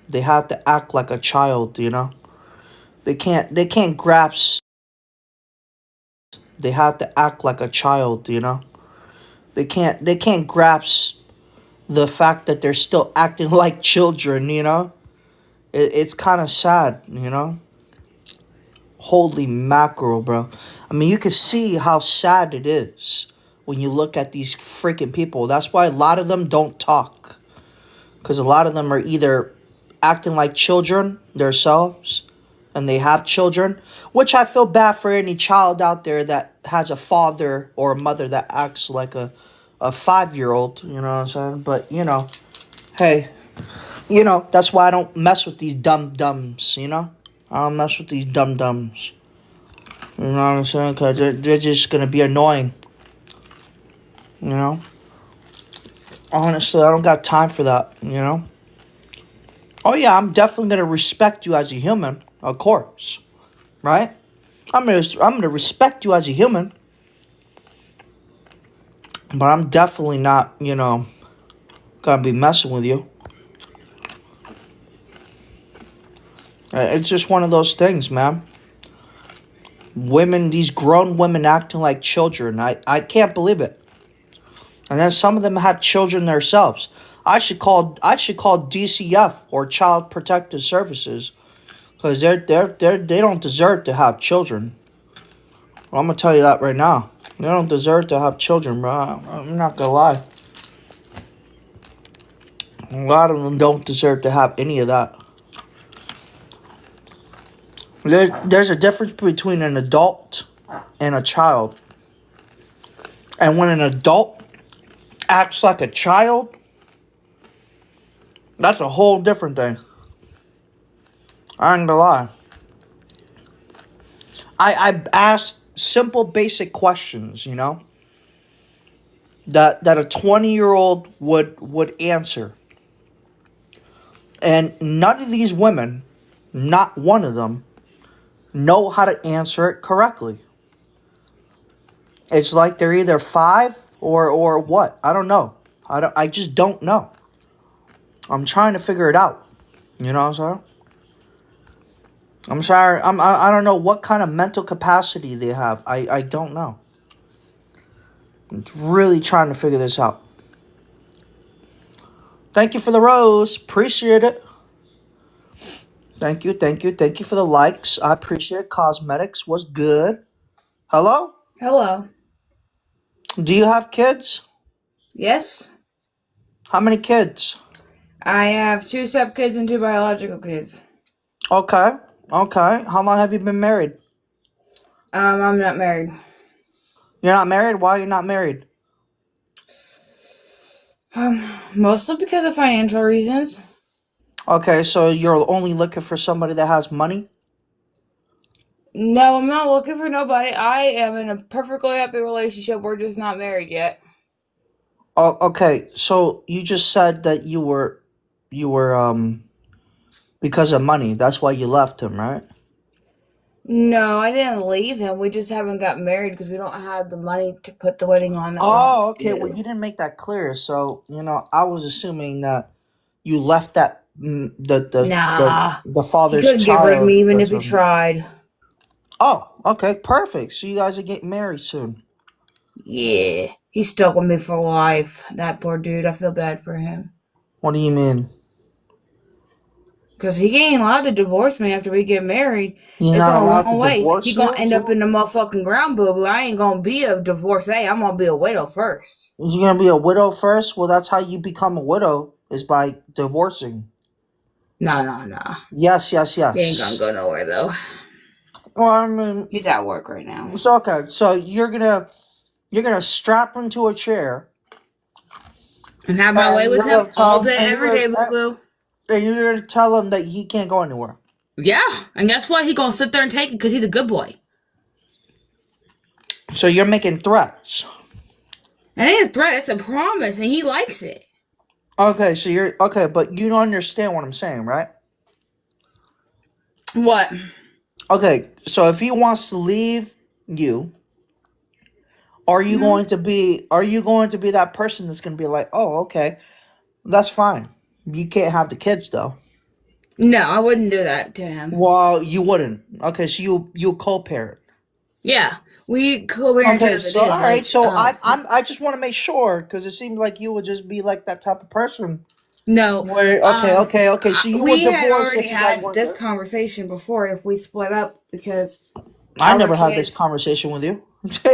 They have to act like a child, you know? They can't grasp. They have to act like a child, you know? They can't grasp the fact that they're still acting like children, you know? It's kind of sad, you know? Holy mackerel, bro. I mean, you can see how sad it is when you look at these freaking people. That's why a lot of them don't talk. Because a lot of them are either acting like children themselves and they have children, which I feel bad for any child out there that has a father or a mother that acts like a 5 year old, you know what I'm saying? But, hey, that's why I don't mess with these dumb dumbs, you know? I don't mess with these dumb dumbs. You know what I'm saying? Because they're just going to be annoying, you know? Honestly, I don't got time for that, you know? Oh, yeah, I'm definitely going to respect you as a human, of course, right? I'm gonna respect you as a human, but I'm definitely not, gonna be messing with you. It's just one of those things, man. Women, these grown women acting like children. I can't believe it. And then some of them have children themselves. I should call DCF or Child Protective Services because they don't deserve to have children. Well, I'm gonna tell you that right now. They don't deserve to have children, bro. I'm not gonna lie. A lot of them don't deserve to have any of that. There's a difference between an adult and a child. And when an adult acts like a child, that's a whole different thing. I ain't gonna lie. I asked simple, basic questions, that a 20-year-old would answer. And none of these women, not one of them, know how to answer it correctly. It's like they're either five or what. I don't know. I just don't know. I'm trying to figure it out. You know what I'm saying? I'm sorry. I don't know what kind of mental capacity they have. I don't know. I'm really trying to figure this out. Thank you for the rose. Appreciate it. Thank you for the likes. I appreciate it. Cosmetics was good. Hello? Hello. Do you have kids? Yes, How many kids? I have two stepkids and two biological kids. Okay. How long have you been married? I'm not married. You're not married? Why are you not married? Mostly because of financial reasons. Okay, so you're only looking for somebody that has money? No, I'm not looking for nobody. I am in a perfectly happy relationship. We're just not married yet. Oh, okay. So you just said that you were because of money. That's why you left him, right? No, I didn't leave him. We just haven't got married because we don't have the money to put the wedding on that we want Oh, to okay. Well, do. you didn't make that clear. So, I was assuming that you left that Nah, the he father's couldn't get rid of child me even if because he of. tried. Oh, okay, perfect. So you guys are getting married soon. Yeah, he's stuck with me for life. That poor dude. I feel bad for him. What do you mean? Cause he ain't allowed to divorce me after we get married. He's It's not on a allowed to long way. He divorce gonna you? end up in the motherfucking ground, boo boo. I ain't gonna be a divorcee. I'm gonna be a widow first. You're gonna be a widow first? Well, that's how you become a widow is by divorcing. Nah, nah, nah. Yes, yes, He ain't gonna yes. go nowhere though. Well, I mean, He's at work right now. so okay. So you're gonna strap him to a chair, And have my way and with you're him gonna all tell him, day, every day, boo boo. and you're gonna tell him that he can't go anywhere. Yeah, and guess what? He gonna sit there and take it because he's a good boy. So you're making threats. It ain't a threat. It's a promise, and he likes it. Okay, so you're okay, but you don't understand what I'm saying, right? What? Okay, so if he wants to leave you, No. are you going to be that person that's gonna be like, oh, okay, that's fine. You can't have the kids though. No, I wouldn't do that to him. Well, you wouldn't. Okay, so you co-parent. Yeah, we co-parent Okay, as it so is. all right, Like, so I just want to make sure because it seemed like you would just be like that type of person. no, Where okay, so you would we had divorce already if you guys had weren't this good. conversation before if we split up because I our never had this kids, conversation with you.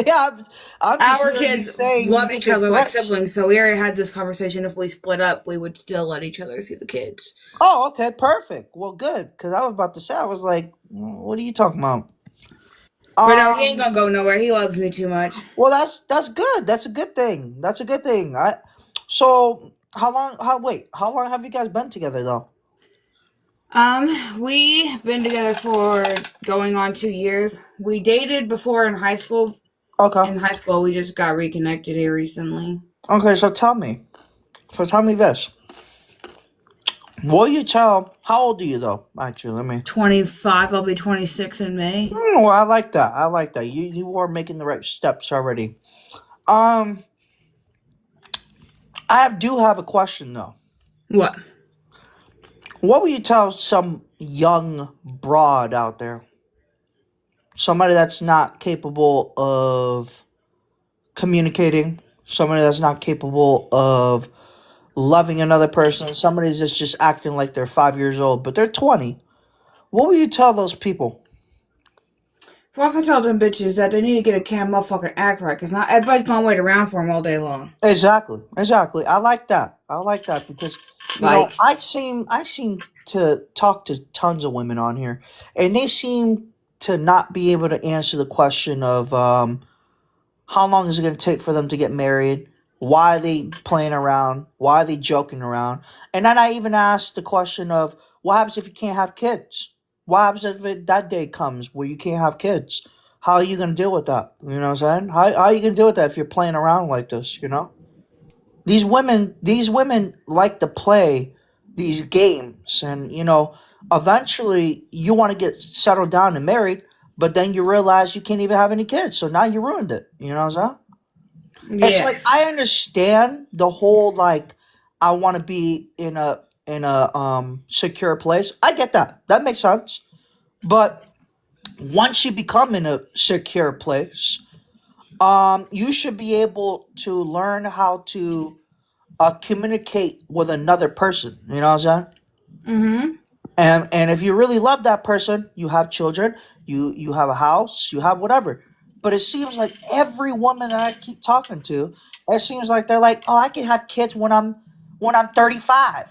Yeah, I'm just our hearing you kids saying love each making other like threats. siblings. So we already had this conversation. If we split up, we would still let each other see the kids. Oh, okay, perfect. Well, good, because I was about to say, I was like, what are you talking about? But no, he ain't Um, gonna go nowhere. He loves me too much. well, that's good. That's a good thing. That's a good thing. So how long? How long have you guys been together though? We've been together for going on 2 years. We dated before in high school. Okay, In high school, we just got reconnected here recently. okay. So tell me. So tell me this. Will you tell? How old are you though? Actually, let me. 25. I'll be 26 in May. Well, I like that. I like that. You are making the right steps already. Um, do have a question though. What? What would you tell some young broad out there? Somebody that's not capable of communicating, somebody that's not capable of loving another person, somebody that's just acting like they're 5 years old, but they're 20. What would you tell those people? Well, if I tell them bitches that they need to get a can motherfucking act right, because not everybody's gonna wait around for them all day long. Exactly, exactly. I like that. I like that because Like, I seem to talk to tons of women on here, and they seem to not be able to answer the question of how long is it going to take for them to get married? Why are they playing around? Why are they joking around? And then I even asked the question of what happens if you can't have kids? What happens if that day comes where you can't have kids? How are you going to deal with that? You know what I'm saying? How are you going to deal with that if you're playing around like this? You know, these women like to play these games, and eventually you want to get settled down and married, but then you realize you can't even have any kids, so now you ruined it. You know what I'm saying? It's yeah. like I understand the whole like I want to be in a secure place. I get that. That makes sense. But once you become in a secure place, you should be able to learn how to communicate with another person. You know what I'm saying? Mm-hmm. And if you really love that person, you have children, you have a house, you have whatever. But it seems like every woman that I keep talking to, it seems like they're like, oh, I can have kids when I'm 35.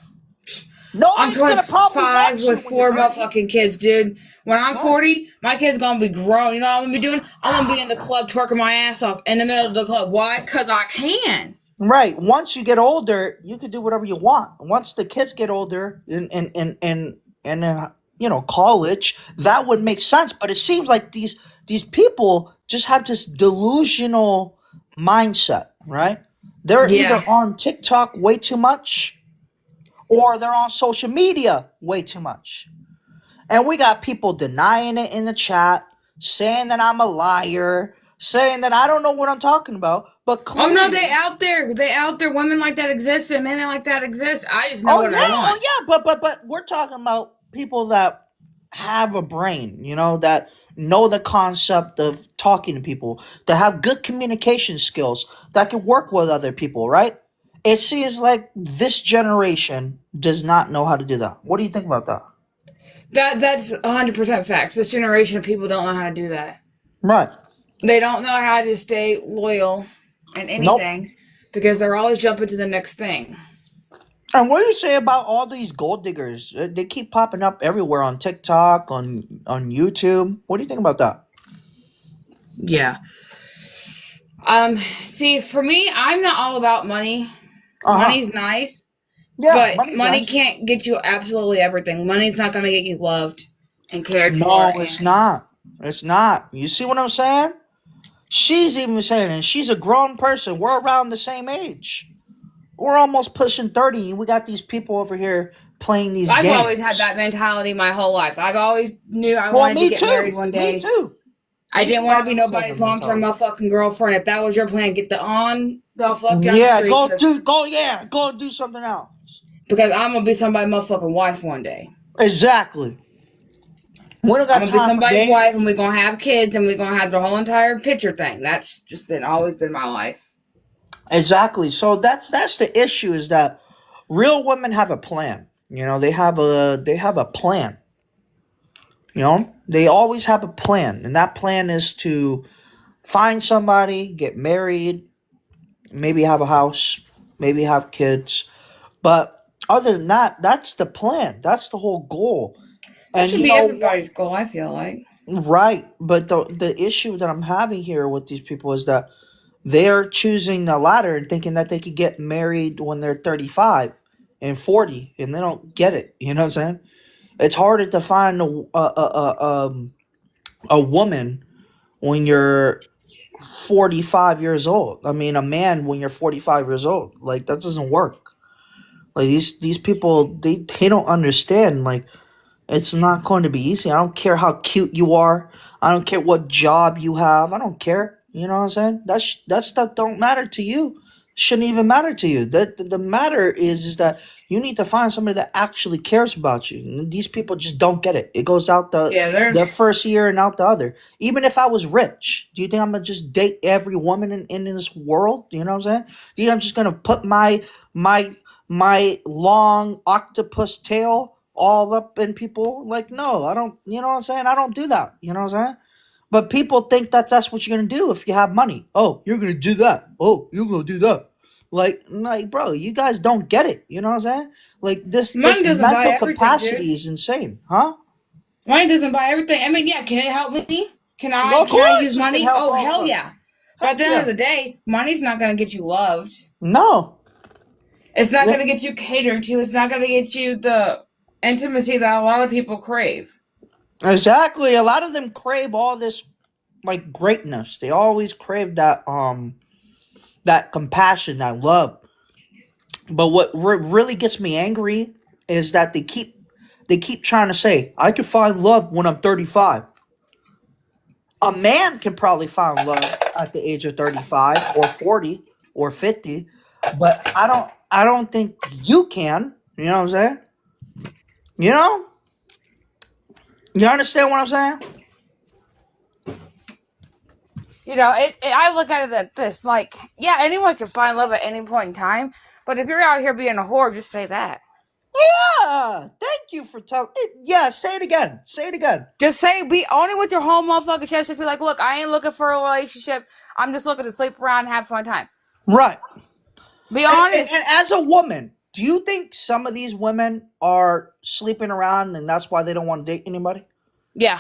I'm Nobody's gonna probably 25 want you with when you're 4 30. motherfucking kids, dude. When I'm Right. 40, my kid's gonna be grown. You know what I'm gonna be doing? I'm gonna be in the club twerking my ass off in the middle of the club. Why? Because I can. Right. Once you get older, you can do whatever you want. Once the kids get older and college, that would make sense. But it seems like these people just have this delusional mindset, right? They're Yeah. either on TikTok way too much or they're on social media way too much. And we got people denying it in the chat, saying that I'm a liar, saying that I don't know what I'm talking about, but Oh no, clearly. they out there. They out there. Women like that exist and men like that exist. I just know Oh what I yeah, want. oh yeah, but we're talking about people that have a brain, that know the concept of talking to people, that have good communication skills, that can work with other people, right? It seems like this generation does not know how to do that. What do you think about that? That's 100% facts. This generation of people don't know how to do that. Right. They don't know how to stay loyal in Nope. anything because they're always jumping to the next thing. And what do you say about all these gold diggers? They keep popping up everywhere on TikTok, on YouTube. What do you think about that? Yeah. See, for me, I'm not all about money. Uh huh. Money's nice, Yeah, but money's money nice. can't get you absolutely everything. Money's not going to get you loved and cared for. No, it's And not. It's not. You see what I'm saying? She's even saying, and she's a grown person. We're around the same age. We're almost pushing 30, and we got these people over here playing these I've always had games. that mentality my whole life. I've always knew I Well, wanted to me get married too. one Me day. too. I Me didn't too. want I to be always had that nobody's long term mentality. motherfucking girlfriend. If that was your plan, get the on the fuck down the Yeah, street because go and do something else. I'm gonna be somebody's motherfucking wife one day. Exactly. We don't I'm got gonna be time for somebody's games. wife, and we're gonna have kids, and we're gonna have the whole entire picture thing. That's just been always been my life. Exactly. So that's the issue is that real women have a plan. They have a plan. They always have a plan, and that plan is to find somebody, get married, maybe have a house, maybe have kids. But other than that, that's the plan. That's the whole goal. That And should you be know what? everybody's goal. I feel like. Right. But the issue that I'm having here with these people is that they're choosing the latter and thinking that they could get married when they're 35 and 40, and they don't get it. You know what I'm saying? It's harder to find a woman when you're 45 years old. I mean, a man when you're 45 years old. Like, that doesn't work. Like, these people, they don't understand. Like, it's not going to be easy. I don't care how cute you are. I don't care what job you have. I don't care. You know what I'm saying? That stuff don't matter to you. Shouldn't even matter to you. The matter is that you need to find somebody that actually cares about you. And these people just don't get it. It goes out Yeah, the there's. first year and out the other. Even if I was rich, do you think I'm gonna just date every woman in this world? You know what I'm saying? Do you think I'm just gonna put my my long octopus tail all up in people? Like, no, I don't. You know what I'm saying? I don't do that. You know what I'm saying? But people think that that's what you're gonna do if you have money. Oh, you're gonna do that. Oh, you're gonna do that. Like, bro, you guys don't get it. You know what I'm saying? Like, this Money doesn't buy mental everything, dude. capacity is insane, huh? Money doesn't buy everything. I mean, yeah, can it help me? Can I Of can I use course, it can money? help Oh all of hell us. yeah. But at Heck the end of yeah. the day, money's not gonna get you loved. No. It's not Yeah, gonna get you catered to. It's not gonna get you the intimacy that a lot of people crave. exactly. A lot of them crave all this like greatness. They always crave that compassion, that love. But what really gets me angry is that they keep trying to say I can find love when I'm 35. A man can probably find love at the age of 35 or 40 or 50, but I don't think you can. You know what I'm saying? You know? You understand what I'm saying? I look at it at this like, yeah, anyone can find love at any point in time. But if you're out here being a whore, just say that. Yeah. Thank you for telling. Yeah. Say it again. Say it again. Just say, be only with your whole motherfucking chest. Just be like, look, I ain't looking for a relationship. I'm just looking to sleep around and have a fun time. Right. Be And honest. as a woman, do you think some of these women are sleeping around and that's why they don't want to date anybody? Yeah.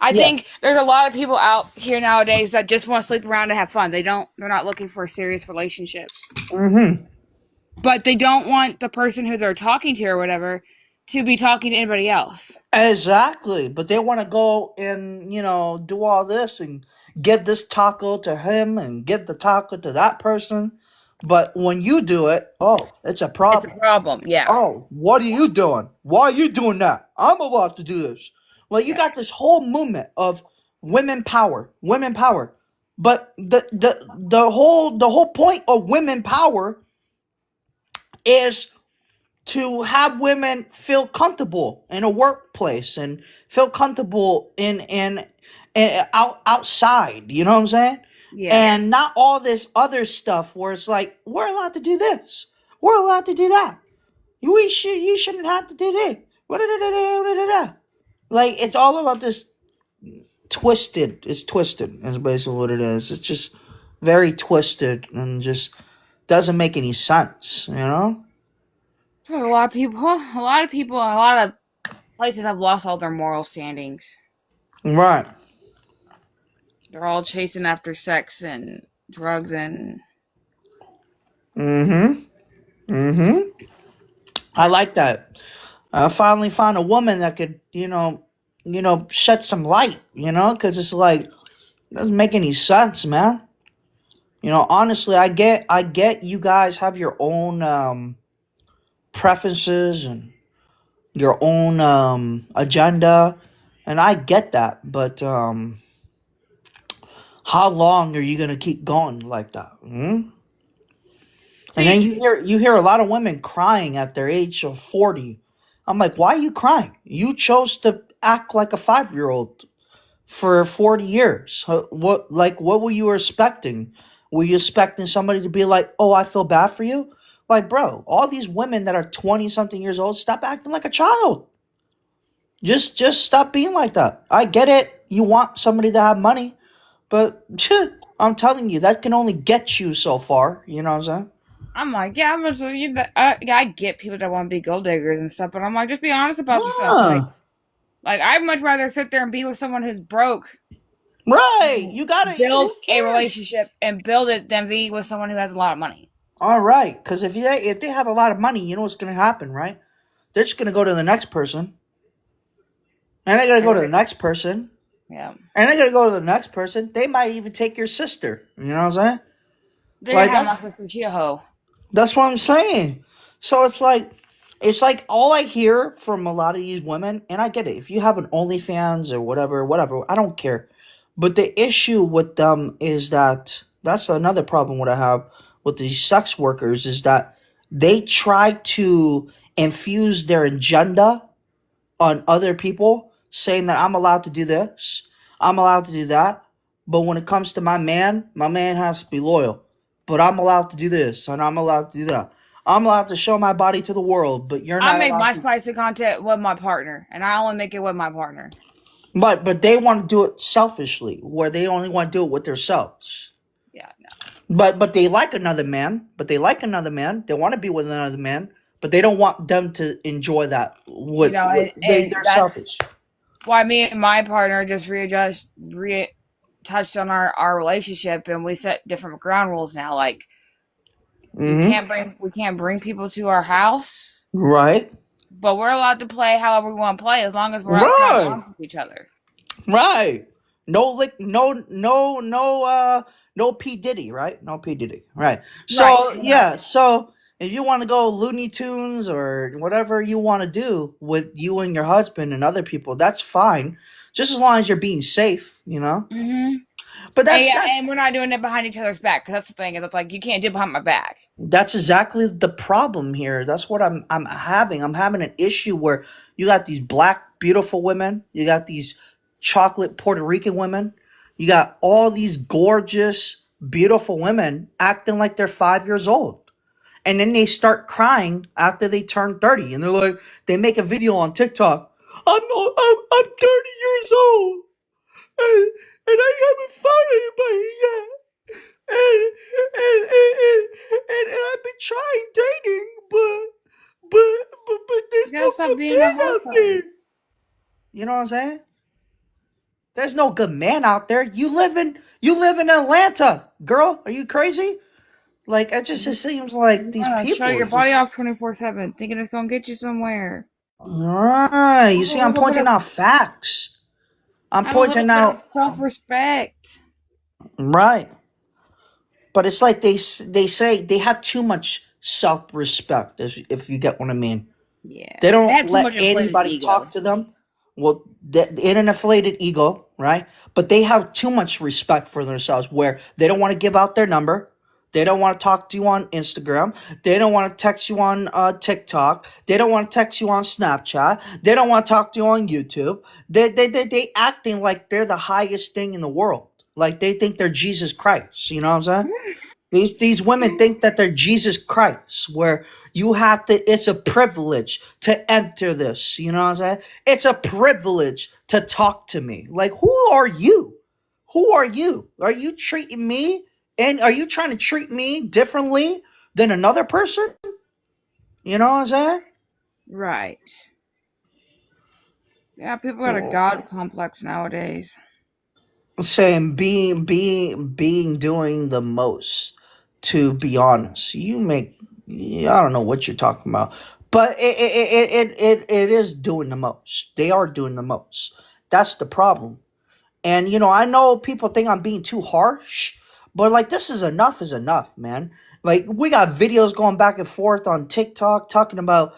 I Yeah. think there's a lot of people out here nowadays that just want to sleep around and have fun. They're not looking for serious relationships. Mm-hmm. But they don't want the person who they're talking to or whatever to be talking to anybody else. Exactly. But they want to go and, do all this and give this taco to him and give the taco to that person. But when you do it, oh, it's a It's a problem. problem. Yeah. Oh, what are you doing? Why are you doing that? I'm about to do this. Like, you Yeah. got this whole movement of women power, women power. But the whole point of women power is to have women feel comfortable in a workplace and feel comfortable in outside. You know what I'm saying? Yeah. And not all this other stuff where it's like we're allowed to do this, we're allowed to do that. You shouldn't have to do this. Like, it's all about this twisted. It's twisted. That's basically what it is. It's just very twisted and just doesn't make any sense. You know? A lot of people, a lot of people, a lot of places have lost all their moral standings. Right. They're all chasing after sex and drugs and Mm-hmm. Mm-hmm. I like that. I finally found a woman that could, shed some light. Because it's like it doesn't make any sense, man. Honestly, I get you guys have your own preferences and your own agenda, and I get that. But how long are you gonna keep going like that? Hmm? And then see. you hear a lot of women crying at their age of 40. I'm like, why are you crying? You chose to act like a 5-year-old for 40 years. What were you expecting? Were you expecting somebody to be like, "Oh, I feel bad for you"? Like, bro, all these women that are 20 something years old, stop acting like a child. Just stop being like that. I get it. You want somebody to have money, but I'm telling you, that can only get you so far. You know what I'm saying? I'm like, yeah, yeah, I get people that want to be gold diggers and stuff, but I'm like, just be honest about yourself. Yeah. Like I'd much rather sit there and be with someone who's broke, Right. You gotta. build Who a cares? relationship and build it, than be with someone who has a lot of money. All right. Because if they have a lot of money, you know what's gonna happen, right? They're just gonna go to the next person, and they're gonna go to the next person, Yeah, and they're gonna go to the next person. They might even take your sister. You know what I'm saying? they're gonna Like have my sister she a hoe. that's what I'm saying. So it's like all I hear from a lot of these women, and I get it. If you have an OnlyFans or whatever, I don't care. But the issue with them is that's another problem what I have with these sex workers is that they try to infuse their agenda on other people, saying that I'm allowed to do this, I'm allowed to do that. But when it comes to my man has to be loyal. But I'm allowed to do this and I'm allowed to do that. I'm allowed to show my body to the world, but you're I not make allowed my to. spicy content with my partner, and I only make it with my partner. But they want to do it selfishly, where they only want to do it with themselves. Yeah, no. But they like another man. But they like another man. They want to be with another man. But they don't want them to enjoy that. You What know, and they're that's selfish. why me and my partner just touched on our relationship, and we set different ground rules now. Like Mm-hmm. we can't bring people to our house, Right. but we're allowed to play however we want to play as long as we're outside the Right. lines with each other. Right. No lick no P Diddy, right? No P Diddy. Right. Right, So yeah, exactly. so if you want to go Looney Tunes or whatever you want to do with you and your husband and other people, that's fine. Just as long as you're being safe, you know? Mm-hmm. But And that's yeah, that's and we're not doing it behind each other's back, because that's the thing is it's like you can't do it behind my back. that's exactly the problem here. That's what I'm having. I'm having an issue where you got these black beautiful women, you got these chocolate Puerto Rican women, you got all these gorgeous beautiful women acting like they're 5 years old. And then they start crying after they turn 30 and they're like they make a video on TikTok. I'm 30 years old and, and I haven't found anybody yet. And I've been trying dating, but You there's gotta no stop good being a man whore out for there. me. You know what I'm saying? There's no good man out there. You live in Atlanta, girl. Are you crazy? Like it seems like You these wanna show people your are body just. off 24/7, thinking it's gonna get you somewhere. Right. You Have a see, I'm little bit pointing of out facts. I'm have a little pointing bit of out self respect. right. But it's like they say they have too much self respect. If you get what I mean. Yeah, They they don't have too let much inflated anybody ego. talk to them. Well, in an inflated ego, right? But they have too much respect for themselves where they don't want to give out their number. They don't want to talk to you on Instagram. They don't want to text you on TikTok. They don't want to text you on Snapchat. They don't want to talk to you on YouTube. They acting like they're the highest thing in the world. Like they think they're Jesus Christ. You know what I'm saying? These women think that they're Jesus Christ, where you have to. It's a privilege to enter this. You know what I'm saying? It's a privilege to talk to me. Like, who are you? Who are you? Are you treating me? And are you trying to treat me differently than another person? You know what I'm saying? Right. Yeah, people got a Oh. god complex nowadays. Saying being doing the most. To be honest, I don't know what you're talking about, but it is doing the most. They are doing the most. That's the problem. And I know people think I'm being too harsh, but like this is enough, man. Like we got videos going back and forth on TikTok talking about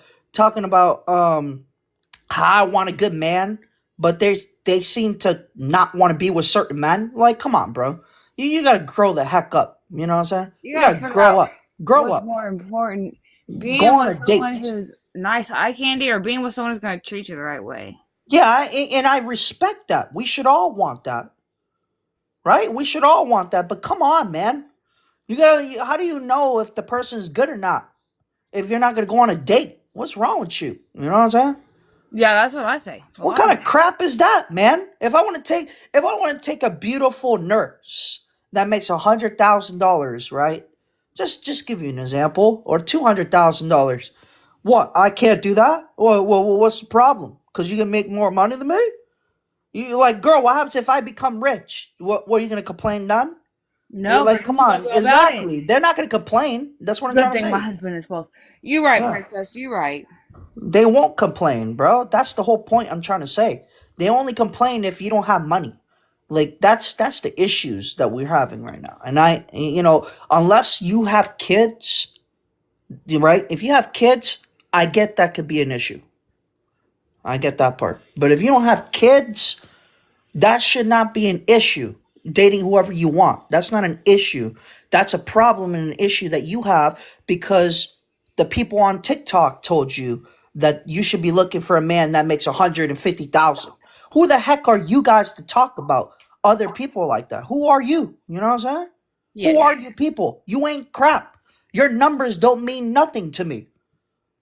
how I want a good man, but they seem to not want to be with certain men. Like, come on, bro. You gotta grow the heck up. You know what I'm saying? You You gotta gotta figure grow out up. Grow what's up. more important: Go being on with a someone date. who's nice eye candy or being with someone who's going to treat you the right way. Yeah, and I respect that. We should all want that, right? We should all want that. But come on, man. How do you know if the person is good or not? If you're not gonna go on a date, what's wrong with you? You know what I'm saying? Yeah, that's what I say. A What lot of kind of crap is that, man? If I want to take a beautiful nurse that makes $100,000, right? Just give you an example, or $200,000. What? I can't do that? Well, what's the problem? Because you can make more money than me? You like, girl, what happens if I become rich? What are you gonna complain then? You're no, like, because come he's going on, to go about it. exactly. They're not gonna complain. That's what I'm Good trying to thing my say. husband is both. You right, Yeah. princess. You right. They won't complain, bro. That's the whole point I'm trying to say. They only complain if you don't have money. Like that's the issues that we're having right now. And unless you have kids, right? If you have kids, I get that could be an issue. I get that part. But if you don't have kids, that should not be an issue. Dating whoever you want. That's not an issue. That's a problem and an issue that you have because the people on TikTok told you that you should be looking for a man that makes 150,000. Who the heck are you guys to talk about other people like that? Who are you? You know what I'm saying? Who Yeah. are you people? You ain't crap. Your numbers don't mean nothing to me.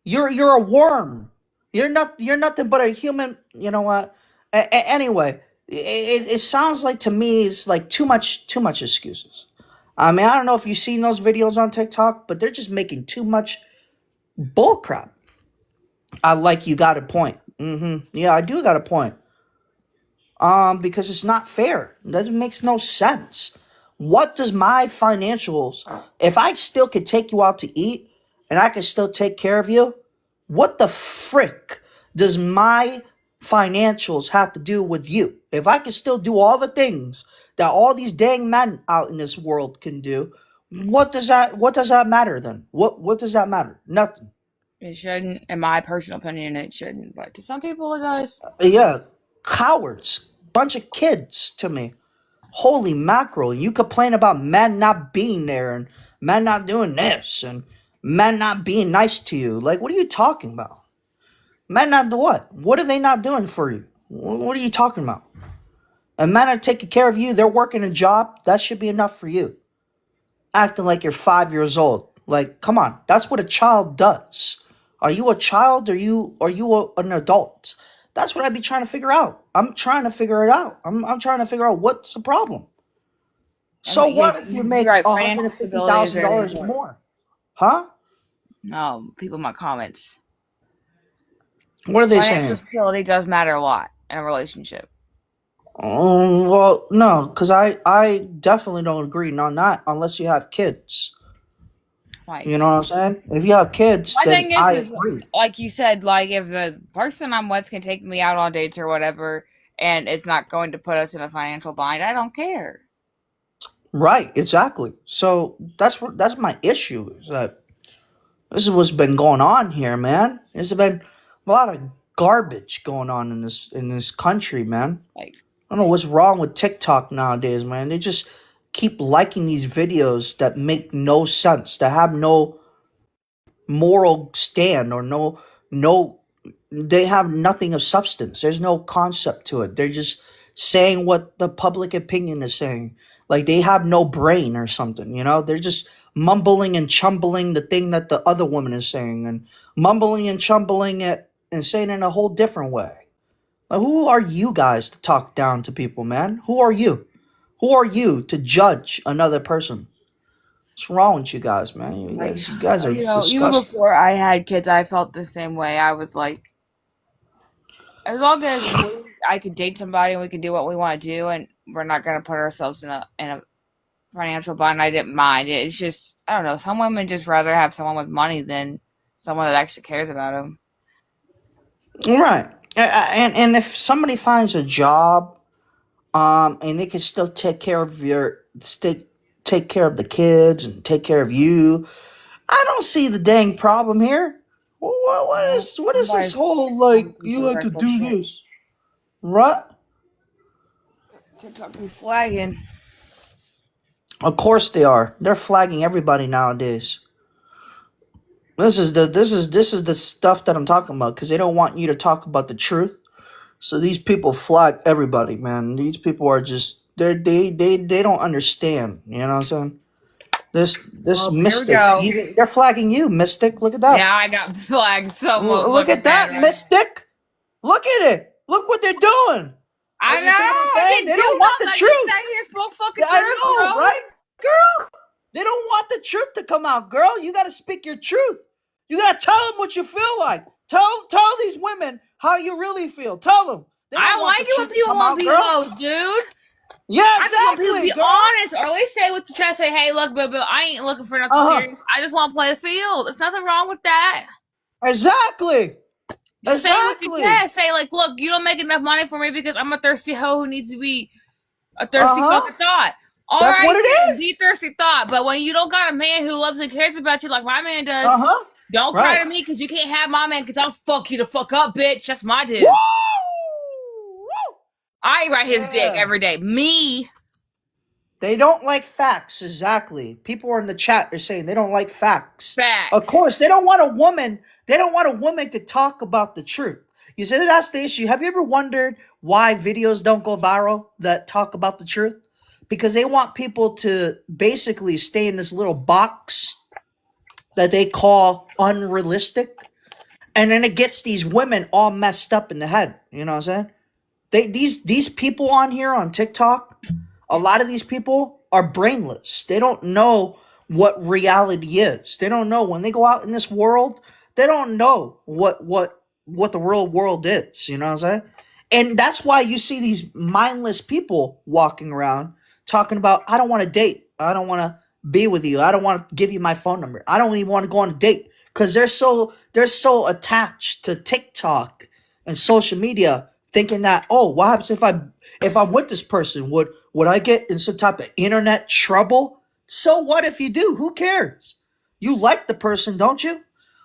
You're a worm. You're nothing but a human. You know what? Anyway, it sounds like to me it's like too much excuses. I mean, I don't know if you've seen those videos on TikTok, but they're just making too much bullcrap. I like you got a point. Yeah, I do got a point. Because it's not fair. That makes no sense. What does my financials, if I still could take you out to eat and I can still take care of you, what the frick does my financials have to do with you? If I can still do all the things that all these dang men out in this world can do, what does that matter then? What does that matter? Nothing. It shouldn't, in my personal opinion, it shouldn't. But to some people, it does. Yeah, cowards, bunch of kids to me. Holy mackerel! You complain about men not being there and men not doing this and men not being nice to you. Like, what are you talking about? Men not do what? What are they not doing for you? What are you talking about? And men are taking care of you. They're working a job. That should be enough for you. Acting like you're 5 years old. Like, come on. That's what a child does. Are you a child or an adult? That's what I'd be trying to figure out. I'm trying to figure it out. I'm trying to figure out what's the problem. I So mean, what if you you're make right. one hundred Financial and fifty stability is thousand very dollars important. more? Huh? People in my comments. What are they Financial saying? stability does matter a lot in a relationship. Well, no, because I definitely don't agree on that unless you have kids. Like, You know what I'm saying? If you have kids, my then thing I is agree. like you said, like if the person I'm with can take me out on dates or whatever, and it's not going to put us in a financial bind, I don't care. Right, exactly. So that's my issue. Is that this is what's been going on here, man. There's been a lot of garbage going on in this country, man. Like, I don't know what's wrong with TikTok nowadays, man. They just keep liking these videos that make no sense, that have no moral stand or no they have nothing of substance. There's no concept to it. They're just saying what the public opinion is saying. Like they have no brain or something, you know? They're just mumbling and chumbling the thing that the other woman is saying and mumbling and chumbling it and saying it in a whole different way. Like, who are you guys to talk down to people, man? Who are you? Who are you to judge another person? What's wrong with you guys, man? You like guys, you guys are even disgusting. before I had kids, I felt the same way. I was like, as long as I could date somebody and we could do what we want to do, and we're not gonna put ourselves in a financial bind, I didn't mind. It's just I don't know. Some women just rather have someone with money than someone that actually cares about them. Right. And if somebody finds a job, and they can still take care of the kids and take care of you, I don't see the dang problem here. What is this Somebody's whole like some you have to reckless do shit. this? Right? TikTok be flagging. Of course they are. They're flagging everybody nowadays. This is the stuff that I'm talking about because they don't want you to talk about the truth. So these people flag everybody, man. These people are just they don't understand. You know what I'm saying? This Well, here we mystic, go. even they're flagging you, mystic. Look at that. Yeah, I got flagged so Look motherfucking at bad that, right now. mystic. Look at it. Look what they're doing. I You see what I'm know. I saying? can They do don't want nothing. the I just truth. sat here and spoke fucking Yeah, I truth, know, bro. right, girl? They don't want the truth to come out, girl. You got to speak your truth. You got to tell them what you feel like. Tell these women how you really feel. Tell them. They I don't don't want like the it when truth to people come want out, to be girl. hoes, dude. Yeah, I just want people to exactly, be girl. honest, or at least say what to try to say. Hey, look, but I ain't looking for nothing Uh huh. serious. I just want to play the field. There's nothing wrong with that. Exactly. Just say what you Exactly. can. Say like, look, you don't make enough money for me because I'm a thirsty hoe who needs to be a Uh thirsty huh. fucking thought. All That's right, what it then be is. a thirsty thought. But when you don't got a man who loves and cares about you like my man does, Uh huh. don't cry Right. to me because you can't have my man because I'll fuck you to fuck up, bitch. That's my Woo! dude. Woo! I ride his dick Yeah. every day. Me. They don't like facts, exactly. People are in the chat are saying they don't like facts. Of Facts. course, they don't want a woman. They don't want a woman to talk about the truth. You see, that's the issue. Have you ever wondered why videos don't go viral that talk about the truth? Because they want people to basically stay in this little box that they call unrealistic. And then it gets these women all messed up in the head. You know what I'm saying? These people on here on TikTok, a lot of these people are brainless. They don't know what reality is. They don't know when they go out in this world. They don't know what the real world is. You know what I'm saying? And that's why you see these mindless people walking around talking about, I don't want to date. I don't want to be with you. I don't want to give you my phone number. I don't even want to go on a date because they're so attached to TikTok and social media, thinking that, oh, what happens if I'm with this person? Would I get in some type of internet trouble? So what if you do? Who cares? You like the person, don't you?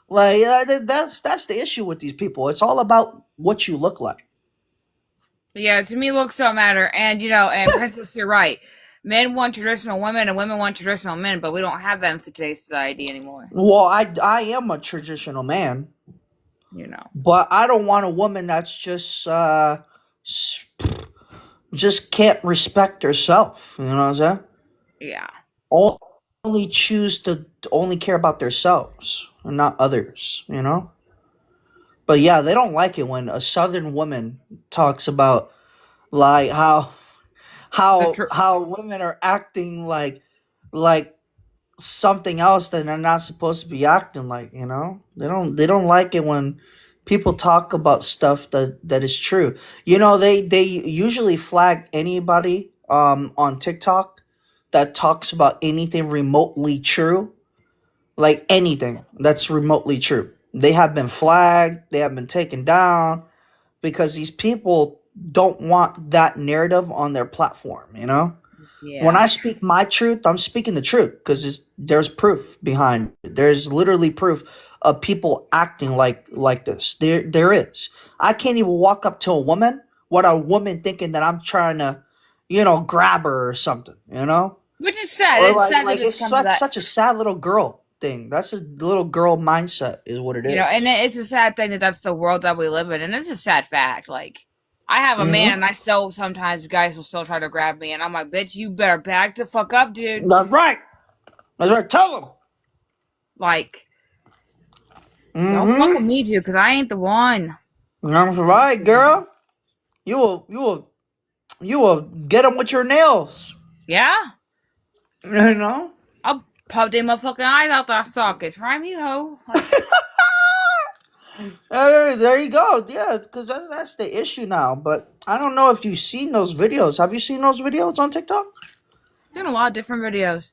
Like that's the issue with these people. It's all about what you look like. Yeah, to me, looks don't matter. And, and Princess, you're right. Men want traditional women and women want traditional men, but we don't have that in today's society anymore. Well, I am a traditional man, You know. but I don't want a woman that's just can't respect herself. You know what I'm saying? Yeah. Only choose to only care about themselves and not others. You know. But yeah, they don't like it when a southern woman talks about like how The how tr- how women are acting like something else that they're not supposed to be acting like. They don't like it when people talk about stuff that is true. They usually flag anybody on TikTok that talks about anything remotely true, like anything that's remotely true. They have been flagged, they have been taken down because these people don't want that narrative on their platform. When yeah. I speak my truth, I'm speaking the truth because there's proof behind it. There's literally proof of people acting like this. There is. I can't even walk up to a woman without a woman thinking that I'm trying to, grab her or something. Which is sad. Or It's like sad that like it's it's come to such that. such a sad little girl thing. That's a little girl mindset, is what it And is. it's a sad thing that that's the world that we live in. And it's a sad fact. Like, I have a man Mm-hmm. and I still, sometimes guys will still try to grab me. And I'm like, bitch, you better back the fuck up, dude. That's right. That's right. Tell them. Like, don't fuck with Mm-hmm. me, dude, because I ain't the one. That's right, girl. You will get them with your nails. Yeah? You know. I'll pop their motherfucking eyes out their sockets. Right, you hoe? Like, There you go. Yeah, because that's the issue now. But I don't know if you've seen those videos. Have you seen those videos on TikTok? doing a lot of different videos.